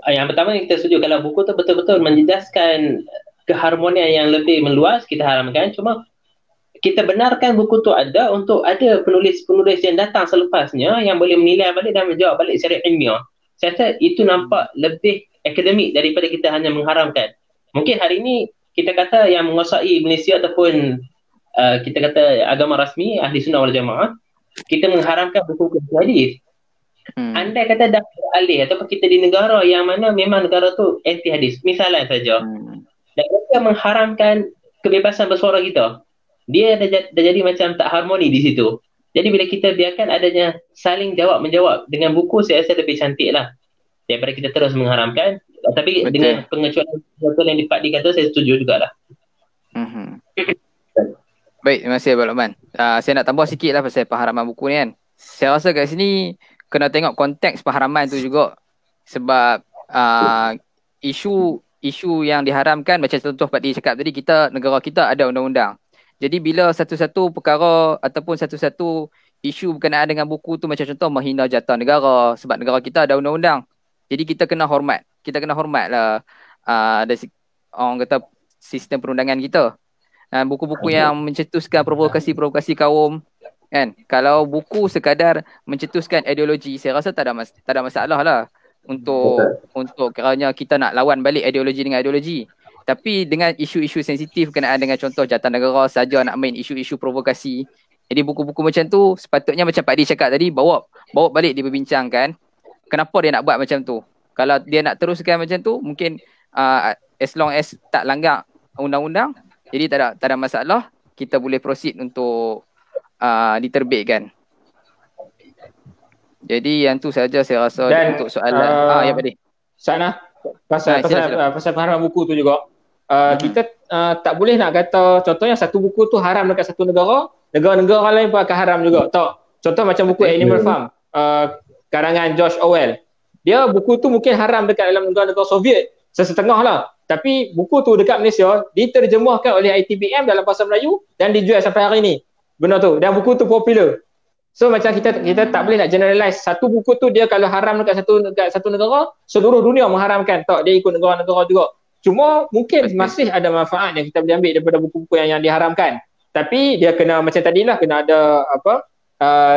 yang pertama kita setuju kalau buku tu betul-betul menjejaskan keharmonian yang lebih meluas, kita haramkan. Cuma kita benarkan buku tu ada untuk ada penulis-penulis yang datang selepasnya yang boleh menilai balik dan menjawab balik secara ilmiah. Saya rasa itu nampak lebih akademik daripada kita hanya mengharamkan. Mungkin hari ini kita kata yang menguasai Malaysia ataupun kita kata agama rasmi Ahli Sunnah wal Jamaah, kita mengharamkan buku hadis. Andai kata dah beralih ataupun kita di negara yang mana memang negara tu anti hadis, misalnya saja, dan kita mengharamkan kebebasan bersuara kita, dia dah jadi macam tak harmoni di situ. Jadi bila kita biarkan adanya saling jawab-menjawab dengan buku, saya rasa lebih cantik lah daripada kita terus mengharamkan. Tapi dengan pengecualian yang Pak D kata, saya setuju jugalah. Baik, terima kasih Abang Lokman. Saya nak tambah sikit lah pasal pengharaman buku ni kan. Saya rasa kat sini kena tengok konteks pengharaman tu juga. Sebab isu yang diharamkan, macam contoh Pak D cakap tadi, negara kita ada undang-undang. Jadi bila satu-satu perkara ataupun satu-satu isu berkenaan dengan buku tu, macam contoh menghina jatah negara, sebab negara kita ada undang-undang. Jadi kita kena hormat. Kita kena hormat lah orang kata sistem perundangan kita. Buku-buku yang mencetuskan provokasi-provokasi kaum kan. Kalau buku sekadar mencetuskan ideologi, saya rasa tak ada masalah lah untuk kerana kita nak lawan balik ideologi dengan ideologi. Tapi dengan isu-isu sensitif berkenaan dengan contoh jatah negara saja nak main isu-isu provokasi. Jadi buku-buku macam tu sepatutnya macam Pak D cakap tadi, bawa bawa balik diperbincangkan kenapa dia nak buat macam tu. Kalau dia nak teruskan macam tu, mungkin as long as tak langgar undang-undang, jadi tak ada masalah, kita boleh proceed untuk diterbitkan. Jadi yang tu saja saya rasa. Dan, untuk soalan. Ya Pak Di. Sana pasal pengharaman buku tu juga. Kita tak boleh nak kata contohnya satu buku tu haram dekat satu negara lain pun akan haram juga. Tak. Contoh macam buku Animal Farm karangan George Orwell. Dia buku tu mungkin haram dekat dalam negara-negara Soviet sesetengah lah. Tapi buku tu dekat Malaysia diterjemahkan oleh ITBM dalam bahasa Melayu dan dijual sampai hari ni. Benda tu. Dan buku tu popular. So macam kita tak boleh nak generalize satu buku tu dia kalau haram dekat satu negara, seluruh dunia mengharamkan. Tak, dia ikut negara-negara juga. Cuma mungkin masih ada manfaat yang kita boleh ambil daripada buku-buku yang diharamkan. Tapi dia kena macam tadilah, kena ada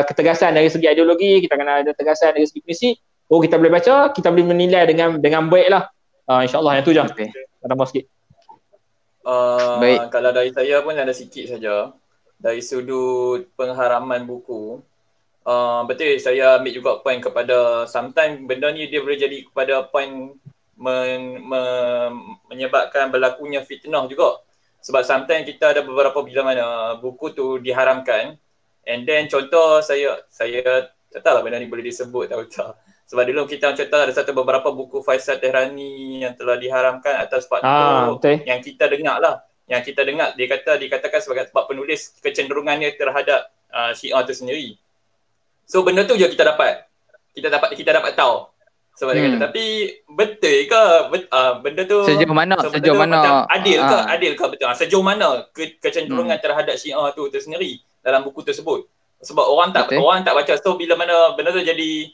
ketegasan dari segi ideologi, kita kena ada ketegasan dari segi prinsip. Kita boleh baca, kita boleh menilai dengan baik lah. InsyaAllah yang tu je. Tambah sikit. Baik. Kalau dari saya pun ada sikit saja. Dari sudut pengharaman buku, betul saya ambil juga poin kepada sometimes benda ni dia boleh jadi kepada poin menyebabkan berlakunya fitnah juga. Sebab sometimes kita ada beberapa bila mana buku tu diharamkan, and then contoh saya tak tahu lah benda ni boleh disebut atau tak. Sebab dulu kita contoh ada beberapa buku Faisal Tehrani yang telah diharamkan atas sebab tu yang kita dengar lah. Yang kita dengar dikatakan sebagai sebab penulis kecenderungannya terhadap Syiah itu sendiri. So benda tu je kita dapat tahu. Sebab dia kata, tapi betul ke benda tu sejauh mana adil ke betul? Sejauh mana kecenderungan terhadap Syiah tu sendiri dalam buku tersebut? Sebab orang tak baca. So bila mana benda tu jadi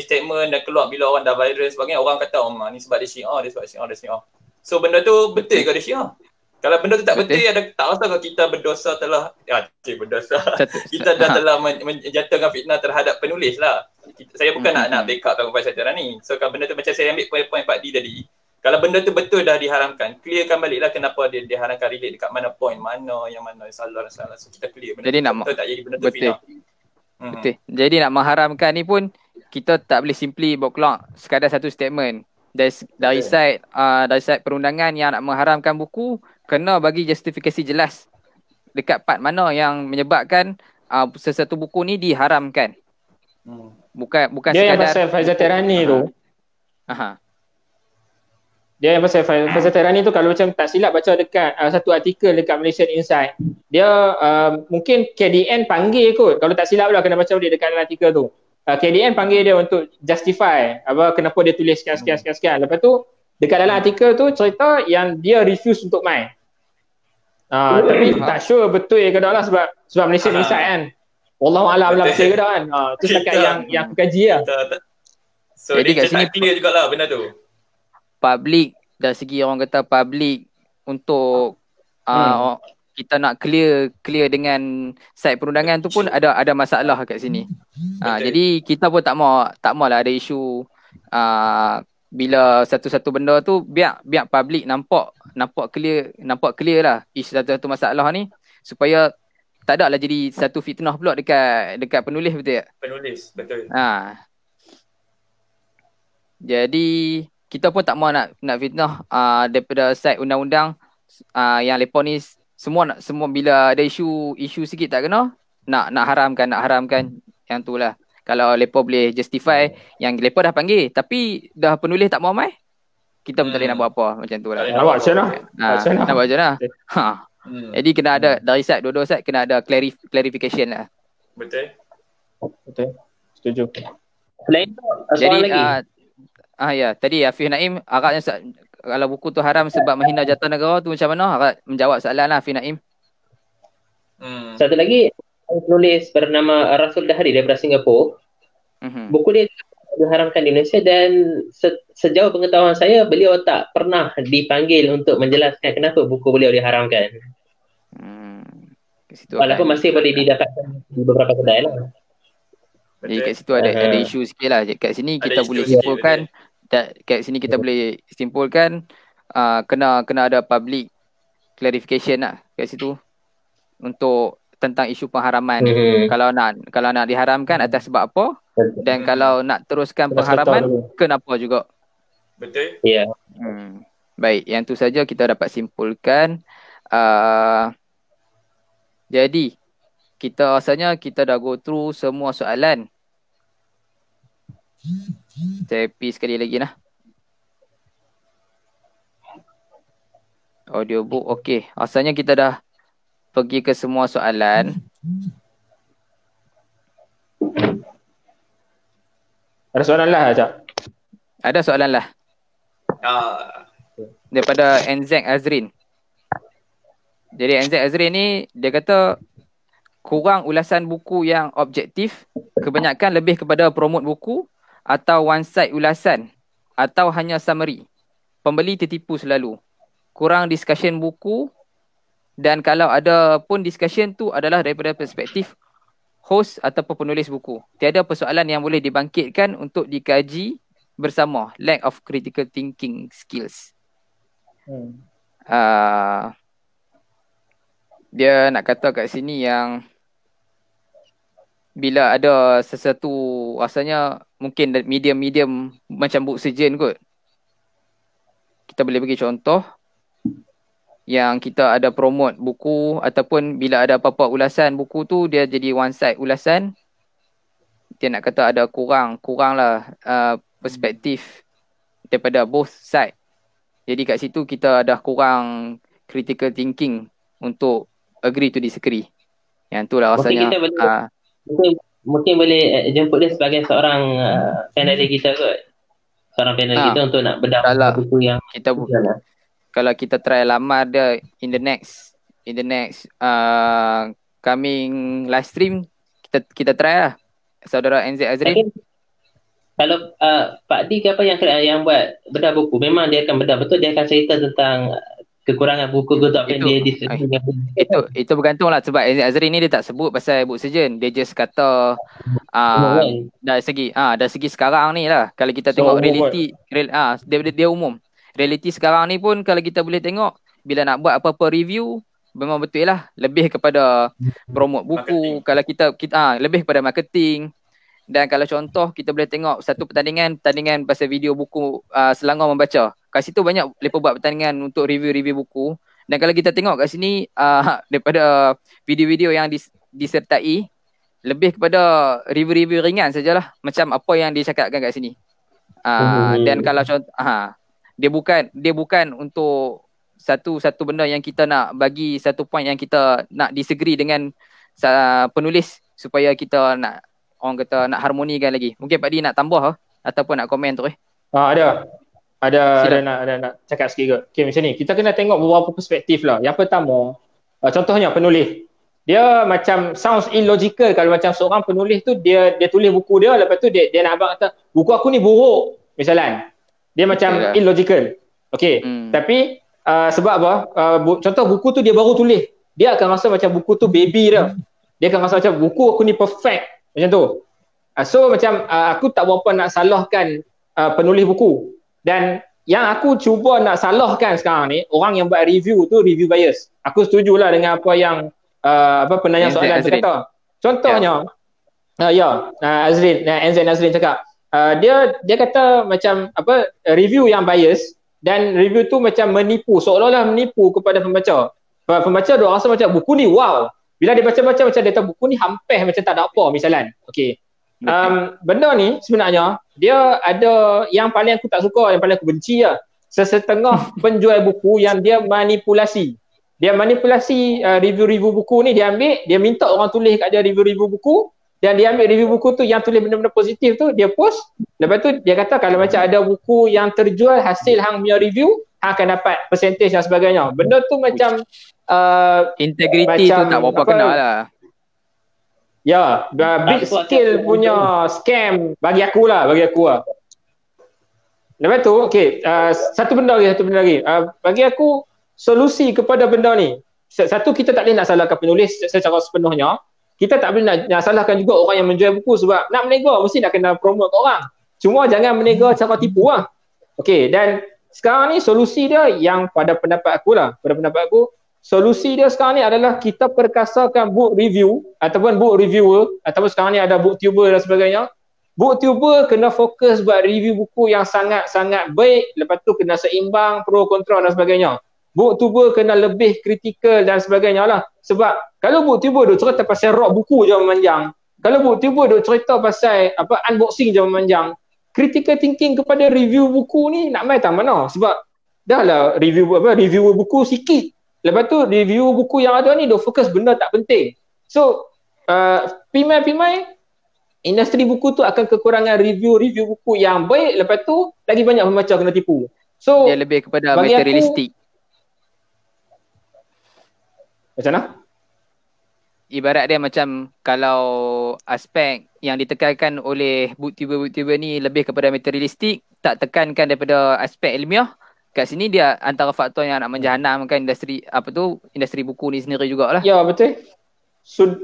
statement dan keluar bila orang dah viral sebagainya, orang kata ni sebab dia Syiah. So benda tu betul ke dia Syiah? Kalau benda tu tak betul, tak rasa kita berdosa kita dah telah menjatuhkan fitnah terhadap penulis lah. Saya bukan nak backup Tuan Faisal Tehrani. So kalau benda tu macam saya ambil poin-poin Pak D tadi, kalau benda tu betul dah diharamkan, clearkan baliklah kenapa dia diharamkan, relate dekat mana poin, mana yang salah. So kita clear benda jadi tu betul tak jadi benda tu fitnah. Betul. Jadi nak mengharamkan ni pun kita tak boleh simply bawa keluar sekadar satu statement. Dari side perundangan yang nak mengharamkan buku, kena bagi justifikasi jelas dekat part mana yang menyebabkan sesuatu buku ni diharamkan. Bukan dia sekadar yang pasal Faisal Tehrani tu. Dia yang pasal Faisal Tehrani tu, kalau macam tak silap baca dekat satu artikel dekat Malaysian Insight, dia mungkin KDN panggil kot. Kalau tak silap lah kena baca balik dekat artikel tu. KDN panggil dia untuk justify kenapa dia tulis sekian. Lepas tu dekat dalam artikel tu cerita yang dia refuse untuk main. Tapi tak sure betul ke tak lah sebab Malaysia Insight kan. Wallahualam lah betul ke tak kan. Tu setakat yang aku kaji lah. So jadi kat sini clear jugalah benda tu. Public, dari segi orang kata public untuk kita nak clear dengan side perundangan tu pun ada masalah kat sini. Jadi kita pun tak mau lah ada isu bila satu-satu benda tu biar public nampak clear lah isu satu-satu masalah ni, supaya tak ada lah jadi satu fitnah pula dekat penulis, betul tak? Penulis, betul. Jadi kita pun tak mau nak fitnah daripada side undang-undang yang lepas ni semua bila ada isu sikit tak kena nak haramkan yang tu lah. Kalau lepa boleh justify yang lepa dah panggil tapi dah penulis tak mau mai, kita pun tak boleh nak buat apa, macam tu lah. Nak buat macam mana? Jadi kena ada dari side dua-dua side kena ada clarification lah. Betul. Setuju. Selain tu soalan lagi. Tadi Hafiz Naim agaknya kalau buku tu haram sebab menghina jatuh negara tu macam mana? Agak menjawab soalan lah Hafiz Naim. Satu lagi, penulis bernama Rasul Dahri daripada Singapura. Buku dia diharamkan di Indonesia dan sejauh pengetahuan saya, beliau tak pernah dipanggil untuk menjelaskan kenapa buku beliau diharamkan. Walaupun masih boleh didapatkan di beberapa kedai lah. Jadi kat situ ada isu sikit lah. Kat sini kita boleh simpulkan, kena ada public clarification lah kat situ untuk tentang isu pengharaman. Kalau nak diharamkan atas sebab apa, Dan kalau nak teruskan Kena pengharaman, settle dulu. kenapa juga? Betul. Ya. Baik, yang tu saja kita dapat simpulkan. Jadi, kita rasanya kita dah go through semua soalan. Saya pergi sekali lagi lah. Audiobook, okey. Rasanya kita dah pergi ke semua soalan. Ada soalan lah, Cak? Ada soalan lah. Daripada NZ Azrin. Jadi NZ Azrin ni, dia kata kurang ulasan buku yang objektif, kebanyakan lebih kepada promote buku atau one side ulasan atau hanya summary. Pembeli tertipu selalu. Kurang discussion buku, dan kalau ada pun discussion tu adalah daripada perspektif host ataupun penulis buku. Tiada persoalan yang boleh dibangkitkan untuk dikaji bersama. Lack of critical thinking skills. Dia nak kata kat sini yang bila ada sesuatu, rasanya mungkin medium-medium macam book sejen kot. Kita boleh bagi contoh yang kita ada promote buku, ataupun bila ada apa-apa ulasan buku tu dia jadi one side ulasan. Dia nak kata ada kurang lah perspektif daripada both side. Jadi kat situ kita dah kurang critical thinking untuk agree to disagree. Yang tu lah rasanya. Mungkin boleh jemput dia sebagai seorang panelis kita kot. Seorang panelis kita untuk nak bedah buku yang kita kalau kita try lamar dia in the next coming live stream, kita try lah saudara NZ Azrin. Kalau Pak D ke apa yang buat bedah buku, memang dia akan bedah betul, dia akan cerita tentang kekurangan buku tu, tak dia itu bergantung lah, sebab NZ Azrin ni dia tak sebut pasal book surgeon, dia just kata dari segi sekarang ni lah. Kalau kita tengok reality dia umum. Realiti sekarang ni pun kalau kita boleh tengok, bila nak buat apa-apa review, memang betul lah lebih kepada promote buku, kalau kita lebih kepada marketing. Dan kalau contoh kita boleh tengok satu pertandingan pasal video buku Selangor Membaca. Kat situ banyak mereka buat pertandingan untuk review buku. Dan kalau kita tengok kat sini daripada video-video yang disertai, lebih kepada review ringan sajalah, macam apa yang dicakapkan kat sini. Dan kalau contoh dia bukan untuk satu benda yang kita nak bagi satu point yang kita nak disagree dengan penulis supaya kita nak, orang kata, nak harmonikan lagi. Mungkin Pak Di nak tambah ataupun nak komen tu Ada nak cakap sikit ke. Okay, macam ni, kita kena tengok beberapa perspektif lah. Yang pertama, contohnya penulis, dia macam sounds illogical kalau macam seorang penulis tu dia tulis buku dia, lepas tu dia nak abang kata buku aku ni buruk misalnya. Dia macam illogical. Okay. Tapi sebab apa? Contoh buku tu dia baru tulis, dia akan rasa macam buku tu baby dia. Dia akan rasa macam buku aku ni perfect. Macam tu. So macam aku tak berapa nak salahkan penulis buku. Dan yang aku cuba nak salahkan sekarang ni, orang yang buat review tu review bias. Aku setujulah dengan apa yang penanya soalan tu kata. Contohnya Azrin, NZ Azrin cakap, dia kata macam review yang bias, dan review tu macam menipu, seolah-olah menipu kepada pembaca. Pembaca dia rasa macam buku ni wow. Bila dia baca-baca macam dia tahu buku ni hampir macam tak ada apa misalnya. Okey. Benda ni sebenarnya dia ada yang paling aku tak suka, yang paling aku benci lah. Sesetengah penjual buku yang dia manipulasi. Dia manipulasi review-review buku ni, dia ambil, dia minta orang tulis kat dia review-review buku, dan dia ambil review buku tu yang tulis benda-benda positif tu, dia post. Lepas tu dia kata kalau macam ada buku yang terjual hasil hang punya review, hang akan dapat percentage dan sebagainya. Benda tu macam integrity tu tak berapa kena lah. Ya, big scale punya scam bagi aku lah. Lepas tu, okay, satu benda lagi. Bagi aku, solusi kepada benda ni, satu, kita tak boleh nak salahkan penulis secara sepenuhnya. Kita tak boleh nak salahkan juga orang yang menjual buku, sebab nak berniaga mesti nak kena promote ke orang. Cuma jangan berniaga cara tipu lah. Okay, dan sekarang ni solusi dia yang pada pendapat aku, solusi dia sekarang ni adalah kita perkasakan book review ataupun book reviewer, ataupun sekarang ni ada booktuber dan sebagainya. Booktuber kena fokus buat review buku yang sangat-sangat baik, lepas tu kena seimbang, pro kontra dan sebagainya. Booktuber kena lebih kritikal dan sebagainya lah. Sebab kalau booktuber duk cerita pasal rock buku je memanjang, kalau booktuber duk cerita pasal unboxing je memanjang, critical thinking kepada review buku ni nak main tak mana? Sebab dah lah review buku sikit. Lepas tu review buku yang ada ni duk fokus benda tak penting. So pimai-pimai industri buku tu akan kekurangan review buku yang baik, lepas tu lagi banyak pembaca kena tipu. So dia lebih kepada materialistik. Macam mana? Ibarat dia macam kalau aspek yang ditekankan oleh booktuber ni lebih kepada materialistik, tak tekankan daripada aspek ilmiah. Kat sini dia antara faktor yang nak menjahanamkan industri buku ni sendiri jugalah. Ya, betul.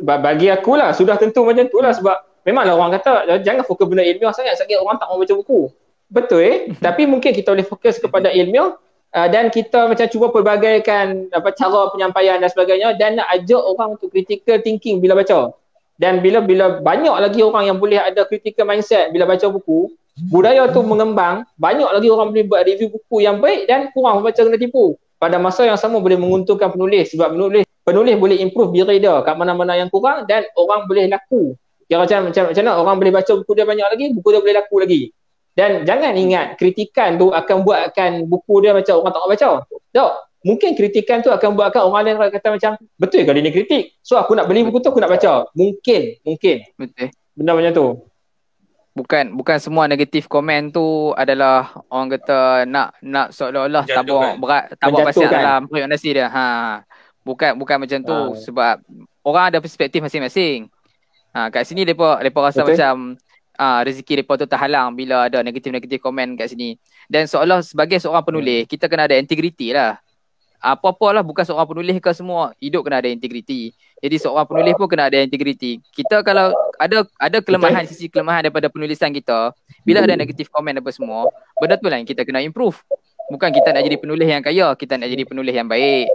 Bagi aku lah sudah tentu macam tu lah, sebab memanglah orang kata jangan fokus benda ilmiah sangat, sebab orang tak mau baca buku. Betul tapi mungkin kita boleh fokus kepada ilmiah dan kita macam cuba pelbagaikan cara penyampaian dan sebagainya, dan nak ajak orang untuk critical thinking bila baca. Dan bila banyak lagi orang yang boleh ada critical mindset bila baca buku, budaya tu mengembang, banyak lagi orang boleh buat review buku yang baik dan kurang membaca kena tipu. Pada masa yang sama boleh menguntungkan penulis, sebab penulis boleh improve diri dia kat mana-mana yang kurang, dan orang boleh laku. Kira macam mana orang boleh baca buku dia banyak lagi, buku dia boleh laku lagi. Dan jangan ingat kritikan tu akan buatkan buku dia macam orang tak nak baca. Tak. Mungkin kritikan tu akan buatkan orang lain kata macam, betul ke dia ni kritik? So aku nak beli buku tu, aku nak baca. Mungkin. Betul. Benda macam tu. Bukan semua negatif komen tu adalah orang kata nak seolah-olah tabur pasal dalam periodasi dia. Bukan macam tu, sebab orang ada perspektif masing-masing. Kat sini depa rasa betul. Macam rezeki depa tu terhalang bila ada negatif komen kat sini. Dan seolah sebagai seorang penulis, kita kena ada integriti lah. Apa-apalah, bukan seorang penulis ke semua, hidup kena ada integriti. Jadi seorang penulis pun kena ada integriti. Kita kalau ada kelemahan, sisi kelemahan daripada penulisan kita, bila ada negatif komen apa semua, benda tu lah yang kita kena improve. Bukan kita nak jadi penulis yang kaya, kita nak jadi penulis yang baik.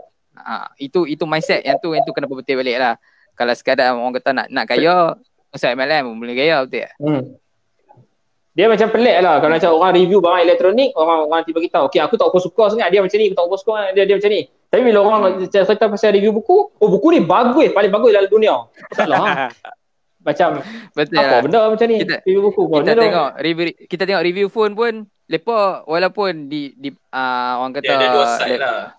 Itu mindset yang tu kena berbetul balik lah. Kalau sekadar orang kata nak kaya, pasal MLM boleh kaya, betul tak? Dia macam pelik lah kalau macam orang review barang elektronik, orang tiba kita, okey aku tak suka sangat dia macam ni, aku tak suka dia macam ni. Tapi bila orang cerita pasal review buku, buku ni bagus, paling bagus dalam dunia. Salah. Macam betul apa lah. Benda macam ni review buku. Kita tengok review phone pun, lepa walaupun di orang kata dia ada dua side lah.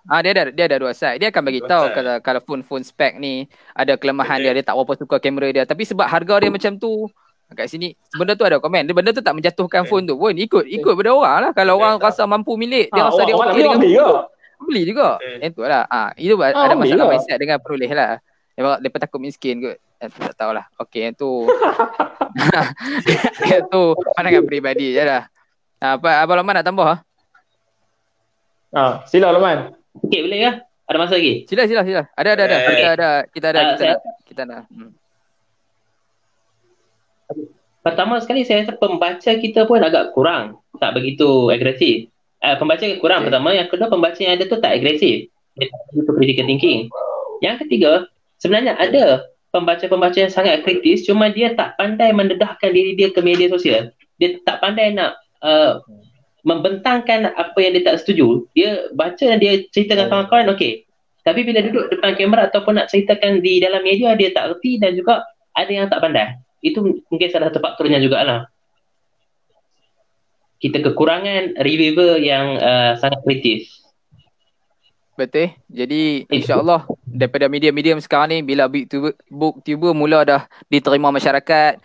Dia ada dua side. Dia akan bagi tahu kalau phone spec ni ada kelemahan dia tak berapa suka kamera dia, tapi sebab harga dia macam tu, kat sini benda tu ada komen. Benda tu tak menjatuhkan phone tu pun, ikut pada orang lah. Kalau orang rasa mampu milik, dia rasa dia okey dengan buku, beli juga. Yang tu lah. Itu ada masalah mindset dengan penulis lah. Lepas takut miskin kot. Tak tahulah. Okey, yang tu yang tu pandangan peribadi je lah. Abang Lokman nak tambah? Sila Lokman. Okey, boleh ke? Ada masa lagi? Sila. Ada. Kita nak. Pertama sekali saya rasa pembaca kita pun agak kurang, tak begitu agresif. Pembaca kurang pertama, yang kedua pembaca yang ada tu tak agresif. Dia tak begitu critical thinking. Yang ketiga, sebenarnya ada pembaca-pembaca yang sangat kritis, cuma dia tak pandai mendedahkan diri dia ke media sosial. Dia tak pandai nak membentangkan apa yang dia tak setuju. Dia baca dan dia cerita dengan kawan-kawan, okey. Tapi bila duduk depan kamera ataupun nak ceritakan di dalam media, dia tak erti dan juga ada yang tak pandai. Itu mungkin salah satu faktornya jugalah. Kita kekurangan reviewer yang sangat kritis. Betul. Jadi insya-Allah daripada medium-medium sekarang ni, bila booktuber mula dah diterima masyarakat,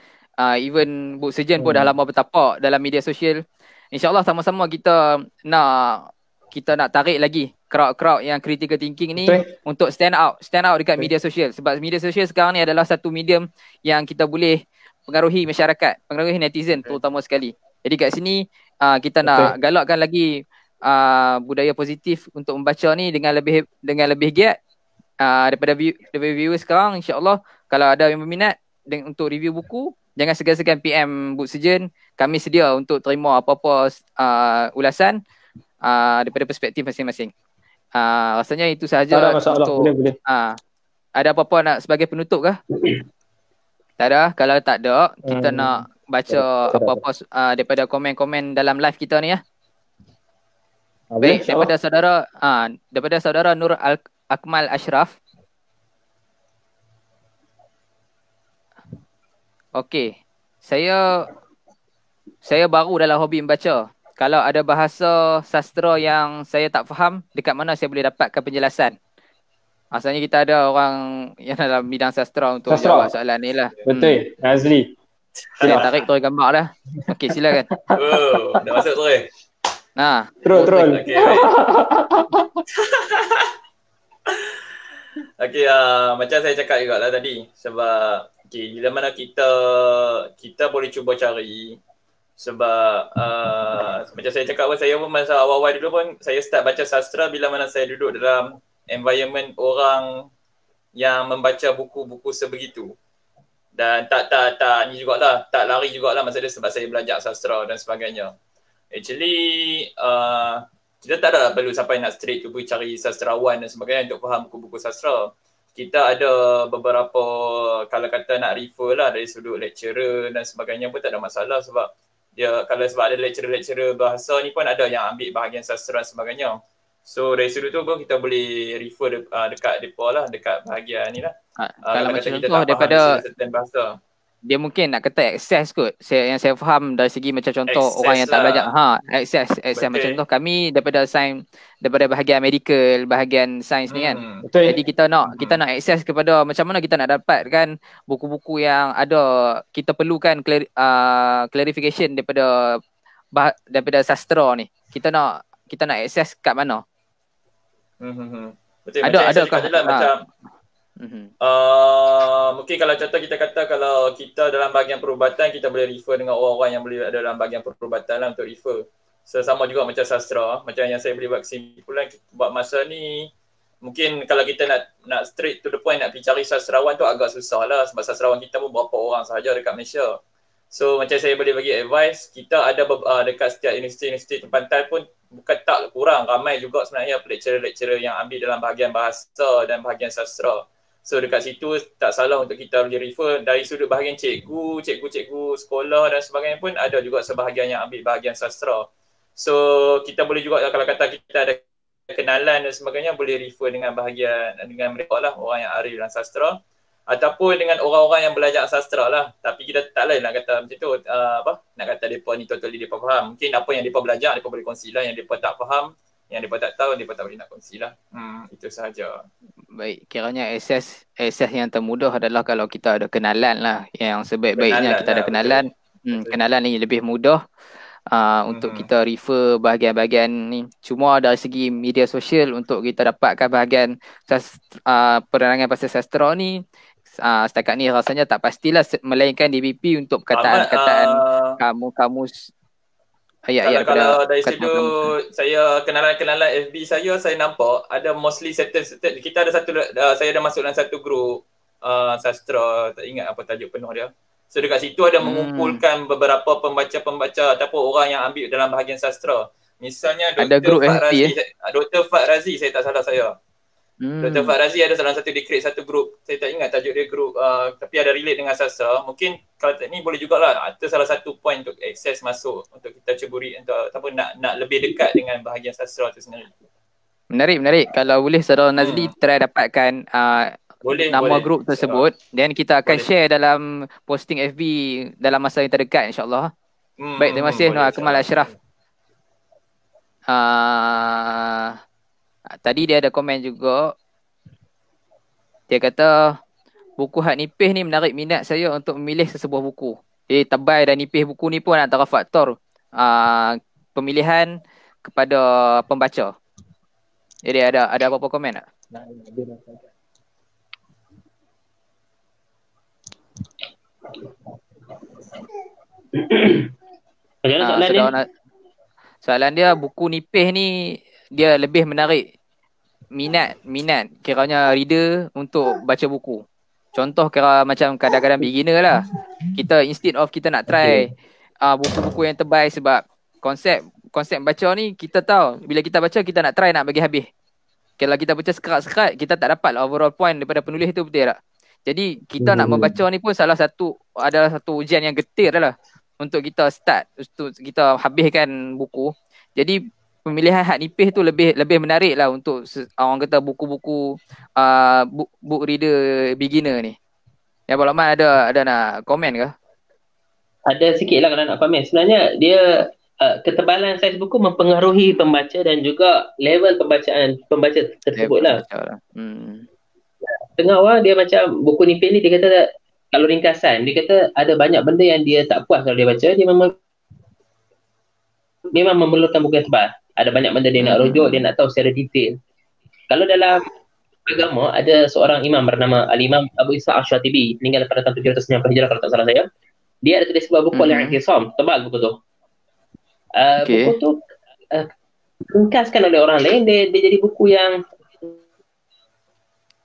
even book surgeon pun dah lama bertapak dalam media sosial, insya-Allah sama-sama kita nak tarik lagi crowd yang critical thinking ni untuk stand out dekat media sosial. Sebab media sosial sekarang ni adalah satu medium yang kita boleh pengaruhi masyarakat, pengaruhi netizen terutama sekali. Jadi kat sini kita nak galakkan lagi budaya positif untuk membaca ni dengan lebih giat daripada viewers sekarang. InsyaAllah kalau ada yang berminat untuk review buku, jangan segan-segan PM Book Surgeon. Kami sedia untuk terima apa-apa ulasan daripada perspektif masing-masing. Rasanya itu sahaja untuk boleh. Ada apa-apa nak sebagai penutup kah? Tak ada. Kalau tak ada, kita nak baca apa-apa daripada komen-komen dalam live kita ni ya. Baik, daripada saudara Nur Akmal Ashraf. Okey. Saya baru dalam hobi membaca. Kalau ada bahasa sastra yang saya tak faham, dekat mana saya boleh dapatkan penjelasan? Asalnya kita ada orang yang dalam bidang sastra untuk jawab soalan ni lah. Betul, Nazli. Saya tarik terus gambar dah. Okey, silakan. Oh, dah masuk terus. Terus. Okey, baik. Okey, macam saya cakap juga lah tadi. Sebab bila mana kita boleh cuba cari. Sebab macam saya cakap pun, saya pun masa awal-awal dulu pun saya start baca sastra bila mana saya duduk dalam environment orang yang membaca buku-buku sebegitu. Dan tak ni jugalah, tak lari jugalah masa dia sebab saya belajar sastra dan sebagainya. Actually kita tak ada perlu sampai nak straight to pergi cari sastrawan dan sebagainya untuk faham buku-buku sastra. Kita ada beberapa, kalau kata nak refer lah dari sudut lecturer dan sebagainya pun tak ada masalah sebab sebab ada lecturer bahasa ni pun ada yang ambil bahagian sastra dan sebagainya. So dari sudut tu pun kita boleh refer dekat mereka lah, dekat bahagian ni lah. Kalau macam contoh daripada bahasa, dia mungkin nak kata access kot. Yang saya faham dari segi macam contoh access orang yang tak belajar. Access macam contoh kami daripada bahagian medical, bahagian sains ni kan. Betul. Jadi kita nak access kepada macam mana kita nak dapatkan buku-buku yang ada, kita perlukan clarification daripada sastra ni. Kita nak access kat mana? Betul. Ada macam mungkin kalau contoh kita kata kalau kita dalam bahagian perubatan, kita boleh refer dengan orang-orang yang boleh ada dalam bahagian perubatan lah untuk refer. So sama juga macam sastra, macam yang saya boleh buat kesimpulan buat masa ni, mungkin kalau kita nak straight to the point nak pergi cari sastrawan tu agak susah lah sebab sastrawan kita pun berapa orang sahaja dekat Malaysia. So macam saya boleh bagi advice, kita ada dekat setiap universiti tempatan pun bukan tak kurang, ramai juga sebenarnya lecturer yang ambil dalam bahagian bahasa dan bahagian sastra. So dekat situ tak salah untuk kita boleh refer dari sudut bahagian cikgu sekolah dan sebagainya pun ada juga sebahagian yang ambil bahagian sastra. So kita boleh juga kalau kata kita ada kenalan dan sebagainya boleh refer dengan mereka lah, orang yang arif dalam sastra ataupun dengan orang-orang yang belajar sastra lah. Tapi kita tak lain nak kata macam tu, nak kata mereka ni totally mereka faham. Mungkin apa yang mereka belajar mereka boleh kongsi lah, yang mereka tak faham, yang mereka tak tahu mereka tak boleh nak kongsi lah. Itu sahaja. Baik, kiranya akses yang termudah adalah kalau kita ada kenalan lah. Yang sebaik-baiknya kita ada kenalan. Kenalan ni lebih mudah untuk kita refer bahagian-bahagian ni. Cuma dari segi media sosial untuk kita dapatkan bahagian penerangan pasal sastra ni, setakat ni rasanya tak pastilah, melainkan DBP untuk perkataan-perkataan kamus. Kalau dari sudut saya kenalan FB saya nampak ada mostly certain kita ada saya ada masuk dalam satu grup sastra, tak ingat apa tajuk penuh dia. So dekat situ ada mengumpulkan beberapa pembaca-pembaca ataupun orang yang ambil dalam bahagian sastra. Misalnya Dr. Fat Razi, saya tak salah saya. Dr. Fat Razi ada salah satu dia create satu grup, saya tak ingat tajuk dia grup, tapi ada relate dengan sastra. Mungkin kalau ni boleh jugalah, itu salah satu point untuk akses masuk untuk kita ceburi ataupun nak lebih dekat dengan bahagian sastra itu sendiri. Menarik. Kalau boleh saudara Nazli try dapatkan nama grup tersebut, dan kita akan share dalam posting FB dalam masa yang terdekat insya-Allah. Baik, terima kasih Nur Akmal Ashraf. Tadi dia ada komen juga. Dia kata buku hak nipis ni menarik minat saya untuk memilih sesebuah buku. Tebal dan nipis buku ni pun antara faktor pemilihan kepada pembaca. Jadi ada apa-apa komen tak? Soalan dia, buku nipis ni dia lebih menarik minat kiranya reader untuk baca buku. Contoh kira macam kadang-kadang beginner lah, kita instead of kita nak try buku-buku yang tebal, sebab konsep baca ni kita tahu bila kita baca kita nak try nak bagi habis. Kalau kita baca sekerat-sekerat kita tak dapat overall point daripada penulis tu, betul tak? Jadi kita nak membaca ni pun adalah satu ujian yang getir lah. untuk kita start, untuk kita habiskan buku. Jadi pemilihan hak nipis tu lebih menarik lah untuk orang kata buku-buku book reader beginner ni. Ya, Abang Lokman ada nak komen ke? Ada sikit lah kalau nak komen. Sebenarnya dia ketebalan saiz buku mempengaruhi pembaca dan juga level pembaca tersebut lah. Tengah orang dia macam buku nipis ni, dia kata kalau ringkasan, dia kata ada banyak benda yang dia tak puas kalau dia baca. Dia memang memerlukan buku yang tebal. Ada banyak benda dia nak rujuk, dia nak tahu secara detail. Kalau dalam agama, ada seorang imam bernama Al-Imam Abu Isa Ash-Shatibi, meninggal pada tahun 790 Hijrah kalau tak salah saya. Dia ada tulis sebuah buku Al-I'tisam, tebal buku tu. Buku tu ringkaskan oleh orang lain, dia jadi buku yang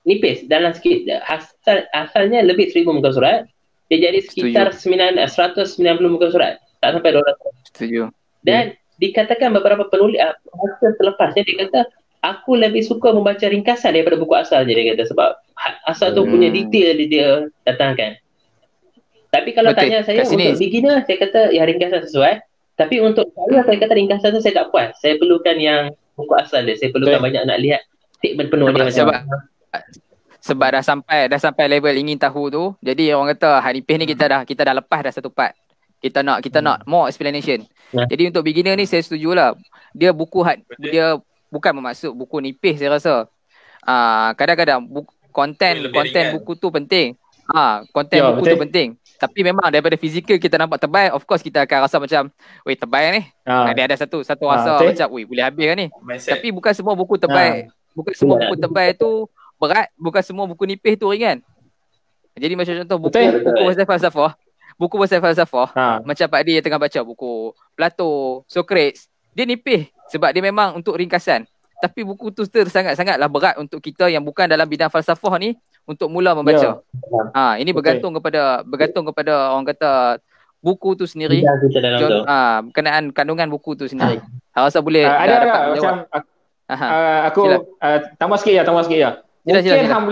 nipis dalam sikit. Asalnya lebih 1000 muka surat, dia jadi sekitar 190 muka surat, tak sampai 200. Setuju. Dan dikatakan beberapa penulis selepasnya, dia kata aku lebih suka membaca ringkasan daripada buku asalnya, dia kata, sebab asal tu punya detail dia datangkan. Tapi kalau tanya saya untuk beginner, saya kata yang ringkasan sesuai. Tapi untuk saya kata ringkasan tu saya tak puas. Saya perlukan yang buku asal dia. Saya perlukan banyak nak lihat statement penuh dia macam sebab dah sampai level ingin tahu tu. Jadi orang kata hak nipis ni kita dah lepas dah satu part. Kita nak more explanation. Jadi untuk beginner ni saya setujulah. Dia dia bukan bermaksud buku nipis, saya rasa. Kadang-kadang konten buku tu penting. Konten buku tu penting. Tapi memang daripada fizikal kita nampak tebal, of course kita akan rasa macam, weh tebal ni. Dia ada satu rasa macam, weh boleh habis kan ni. Tapi bukan semua buku tebal. Bukan semua buku tebal tu berat, bukan semua buku nipis tu ringan. Jadi macam contoh buku pasal falsafah. Macam Pak Di yang tengah baca buku Plato, Socrates, dia nipis sebab dia memang untuk ringkasan. Tapi buku tu sangat-sangatlah berat untuk kita yang bukan dalam bidang falsafah ni untuk mula membaca. Ini bergantung kepada orang kata buku tu sendiri. Berkenaan kandungan buku tu sendiri. Rasa boleh dapat macam aku tambah sikit ya. Mungkin hang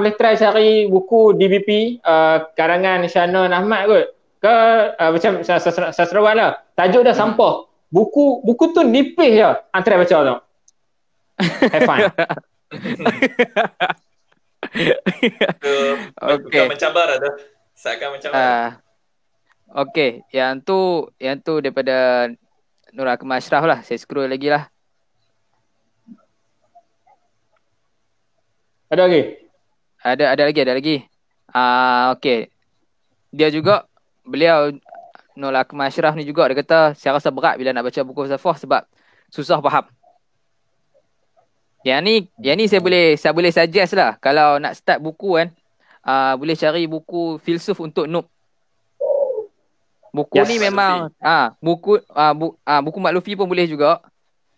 boleh try cari buku DBP karangan Syahnan Ahmad kot. Ke macam sastrawan lah. Tajuk dah sampah. Buku tu nipis je. Hang try baca tu. Have fun. Bukan mencabar ada. Seakan mencabar. Okey, yang tu daripada Nur Akmal Ashraf lah. Saya scroll lagi lah. Ada lagi? Ada lagi. Okey. Dia juga, beliau Nur Akmal Ashraf ni juga, dia kata saya rasa berat bila nak baca buku falsafah sebab susah faham. Yang ni saya boleh suggest lah. Kalau nak start buku kan, boleh cari buku filsuf untuk noob. Buku ni memang buku Mak Luffy pun boleh juga.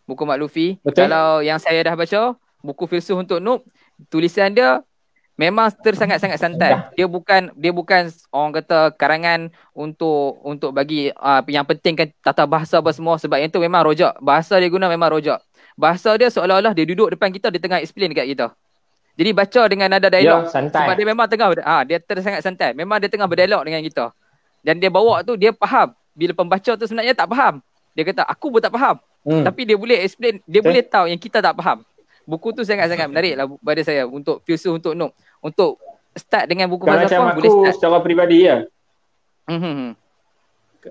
Buku Mak Luffy. Betul. Kalau yang saya dah baca, buku filsuf untuk noob, tulisan dia memang sangat-sangat santai. Dia bukan orang kata karangan untuk bagi yang penting kan tata bahasa apa semua, sebab yang tu memang rojak. Bahasa dia guna memang rojak. Bahasa dia seolah-olah dia duduk depan kita, dia tengah explain dekat kita. Jadi baca dengan nada dialog. Sebab dia memang tengah dia sangat santai. Memang dia tengah berdialog dengan kita. Dan dia bawa tu dia faham. Bila pembaca tu sebenarnya tak faham. Dia kata aku pun tak faham. Tapi dia boleh explain, dia boleh tahu yang kita tak faham. Buku tu sangat-sangat menarik lah pada saya untuk filsuf untuk noob. Untuk start dengan buku falsafah boleh start. Secara peribadi ya.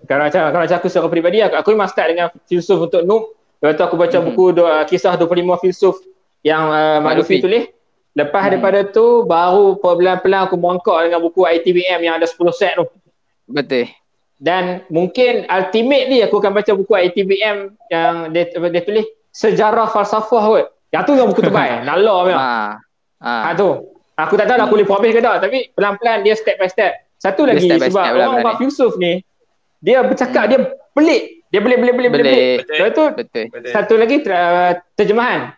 Kalau macam aku secara peribadi, aku memang start dengan filsuf untuk noob. Lepas tu aku baca buku kisah 25 filsuf yang Mak Luffy tulis. Lepas daripada tu baru pelan-pelan aku merangkak dengan buku ITBM yang ada 10 set tu. Betul. Dan mungkin ultimately aku akan baca buku ITBM yang dia tulis sejarah falsafah kot. Yang tu yang buku tebal. Nala memang. Tu. Aku tak tahu lah aku boleh habis ke tak, tapi pelan-pelan dia step by step. Satu lagi sebab orang filsuf ni dia bercakap dia pelik. Dia boleh. Lepas tu satu lagi terjemahan.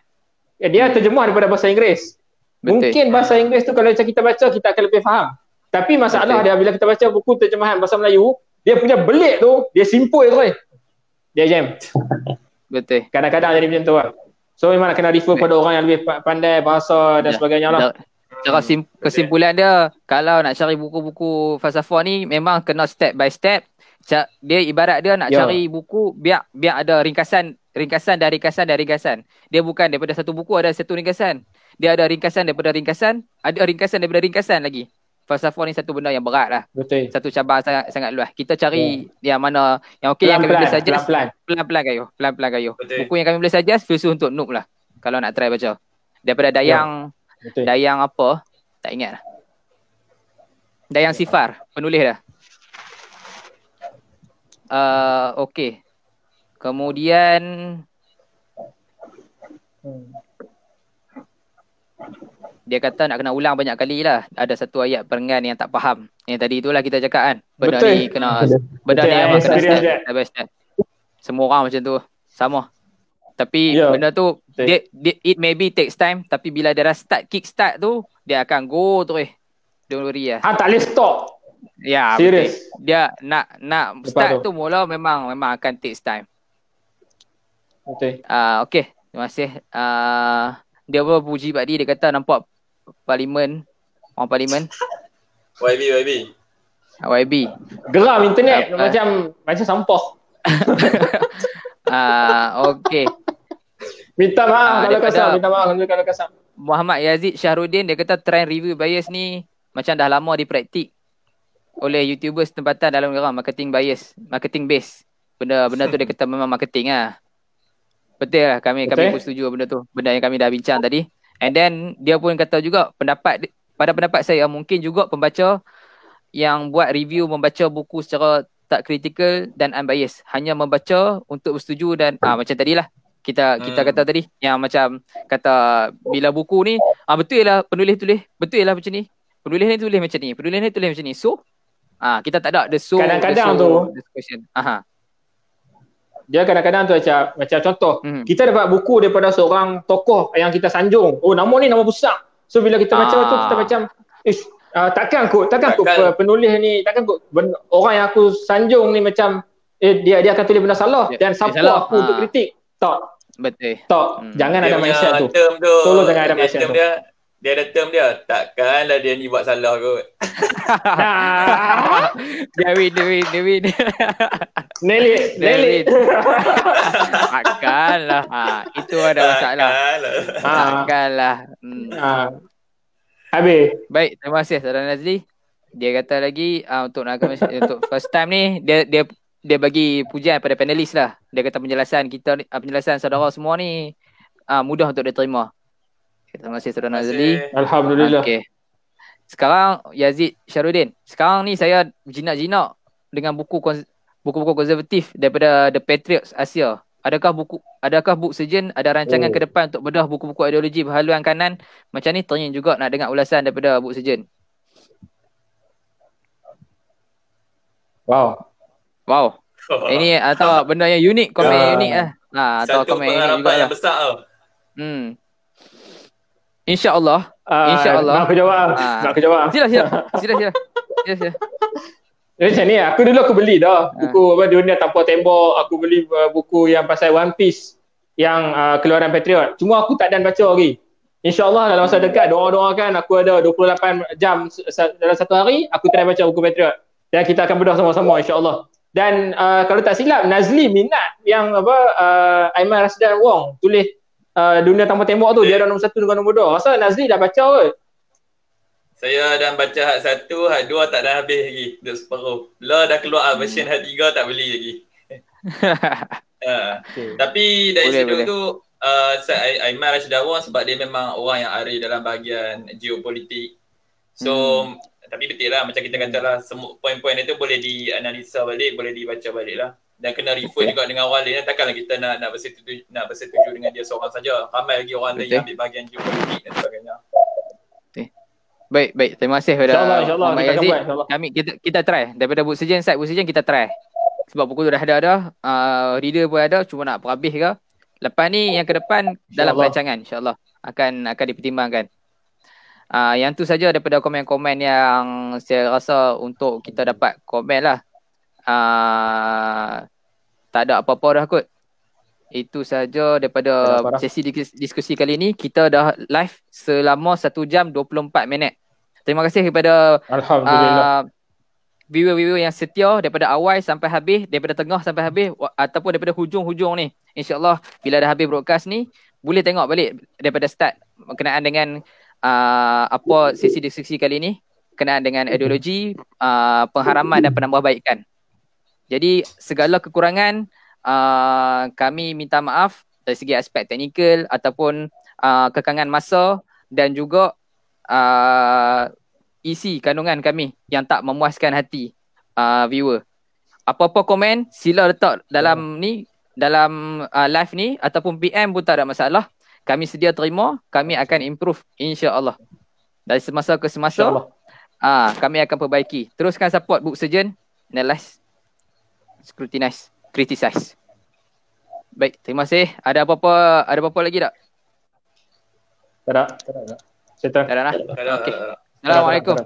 Dia terjemah daripada bahasa Inggeris. Mungkin bahasa Inggeris tu kalau kita baca kita akan lebih faham. Tapi masalah dia bila kita baca buku terjemahan bahasa Melayu, dia punya belik tu dia simpul tu. Dia jam. Betul. Kadang-kadang jadi macam tu lah. So memang nak kena refer pada orang yang lebih pandai bahasa dan sebagainya lah. Cara kesimpulan dia, kalau nak cari buku-buku falsafah ni memang kena step by step. Dia ibarat dia nak cari buku biar ada ringkasan. Dia bukan daripada satu buku ada satu ringkasan. Dia ada ringkasan daripada ringkasan, ada ringkasan daripada ringkasan lagi. Falsafah ni satu benda yang berat lah. Betul. Satu cabang sangat luas. Kita cari yang mana yang okey yang kami boleh suggest. Pelan-pelan kayu. Buku yang kami boleh suggest khusus untuk noob lah. Kalau nak try baca. Daripada Dayang apa? Tak ingat lah. Dayang Sifar, penulis dah. Okey. Kemudian dia kata nak kena ulang banyak kali lah. Ada satu ayat perengan yang tak faham. Yang tadi itulah kita cakap kan. Benda ni memang kena step by step. Semua orang macam tu. Sama. Tapi benda tu it maybe takes time. Tapi bila dia dah kick start tu, dia akan go terus. Don't worry lah. Tak boleh stop. Ya, serius. Dia nak start tu mula memang akan takes time. Betul. Okey, terima kasih. Dia pun puji Pak Di, dia kata nampak orang parlimen. YB. Geram internet macam sampah. Okey. Minta maaf kalau kasar. Muhammad Yazid Syahrudin dia kata trend review bias ni macam dah lama dipraktik oleh YouTubers tempatan dalam negara, marketing base. Benda tu dia kata memang marketing lah. Betul lah, kami pun setuju benda tu. Benda yang kami dah bincang tadi. And then dia pun kata juga pada pendapat saya mungkin juga pembaca yang buat review membaca buku secara tak kritikal dan unbiased. Hanya membaca untuk bersetuju dan macam tadilah. Kita kata tadi yang macam kata bila buku ni betul lah penulis tulis, betul lah macam ni. Penulis ni tulis macam ni. So kita tak ada kadang-kadang tu discussion. Dia kadang-kadang tu macam contoh, kita dapat buku daripada seorang tokoh yang kita sanjung. Oh, nama ni nama besar. So bila kita baca tu kita macam takkan kot penulis ni, takkan kot orang yang aku sanjung ni macam dia akan tulis benda salah dan siapa aku untuk kritik. Tak. Betul. Tak. Jangan ada mindset tu. Tolong jangan ada mindset tu. Dia ada term dia. Takkanlah dia ni buat salah kot. Dia win. Nail it. Takkanlah. Itu ada masalah. Takkanlah. Habis. Baik, terima kasih Saudara Nazli. Dia kata lagi untuk first time ni dia bagi pujian pada panelis lah. Dia kata penjelasan saudara semua ni mudah untuk diterima. Terima kasih Saudara Nazli. Alhamdulillah. Okey. Sekarang Yazid Syahrudin. Sekarang ni saya jinak-jinak dengan buku-buku konservatif daripada The Patriots Asia. Adakah Book Surgeon ada rancangan ke depan untuk bedah buku-buku ideologi berhaluan kanan? Macam ni teringin juga nak dengar ulasan daripada Book Surgeon. Wow. Ini atau benda yang unik, komen yang unik lah. Atau komen yang unik juga lah. Besar tau. InsyaAllah. Nak aku jawab. Sila. Macam ni, aku beli dah buku Dunia Tanpa Tembok. Aku beli buku yang pasal One Piece yang keluaran Patriot. Cuma aku tak dan baca lagi. InsyaAllah dalam masa dekat doa-doakan aku ada 28 jam dalam satu hari aku try baca buku Patriot. Dan kita akan bedah sama-sama insyaAllah. Dan kalau tak silap Nazli minat yang Aiman Rasdan Wong tulis Dunia Tanpa Tembok tu. Dia ada nombor 1 dengan nombor 2. Rasa Nazli dah baca ke? Saya dah baca hak 1, hak 2 tak dah habis lagi. Dah separuh. Dah keluar version hak 3 tak beli lagi. Tapi dari situ tu Aiman Rasdan Wong sebab dia memang orang yang ahli dalam bahagian geopolitik. So tapi betul lah macam kita kata lah, semua poin-poin itu boleh dianalisa balik, boleh dibaca balik lah. Dan kena refer juga dengan orang lain. Takkanlah kita nak bersetuju dengan dia seorang saja. Ramai lagi orang lain yang ambil bahagian geopolitik dan sebagainya. Baik. Terima kasih kepada Muhammad Yazid. Kita try. Daripada Book Surgeon, Book Surgeon kita try. Sebab buku tu dah ada. Reader pun ada. Cuma nak perhabis ke. Lepas ni yang ke depan dalam perancangan insyaAllah akan dipertimbangkan. Yang tu saja daripada komen-komen yang saya rasa untuk kita dapat komen lah. Tak ada apa-apa dah kot. Itu saja daripada sesi diskusi kali ini. Kita dah live selama 1 jam 24 minit. Terima kasih kepada viewer-viewer yang setia daripada awal sampai habis, daripada tengah sampai habis ataupun daripada hujung-hujung ni. InsyaAllah bila dah habis broadcast ni, boleh tengok balik daripada start berkenaan dengan apa sesi diskusi kali ni, berkenaan dengan ideologi, pengharaman dan penambahbaikan. Jadi segala kekurangan kami minta maaf dari segi aspek teknikal ataupun kekangan masa dan juga isi kandungan kami yang tak memuaskan hati viewer. Apa-apa komen sila letak dalam ni, dalam live ni ataupun PM pun tak ada masalah. Kami sedia terima, kami akan improve insya-Allah. Dari semasa ke semasa kami akan perbaiki. Teruskan support Book Surgeon, analyze, scrutinize, criticize. Baik, terima kasih. Ada apa-apa lagi tak? Tak ada. Settle. Tak ada lah. Kalau Okey. Assalamualaikum.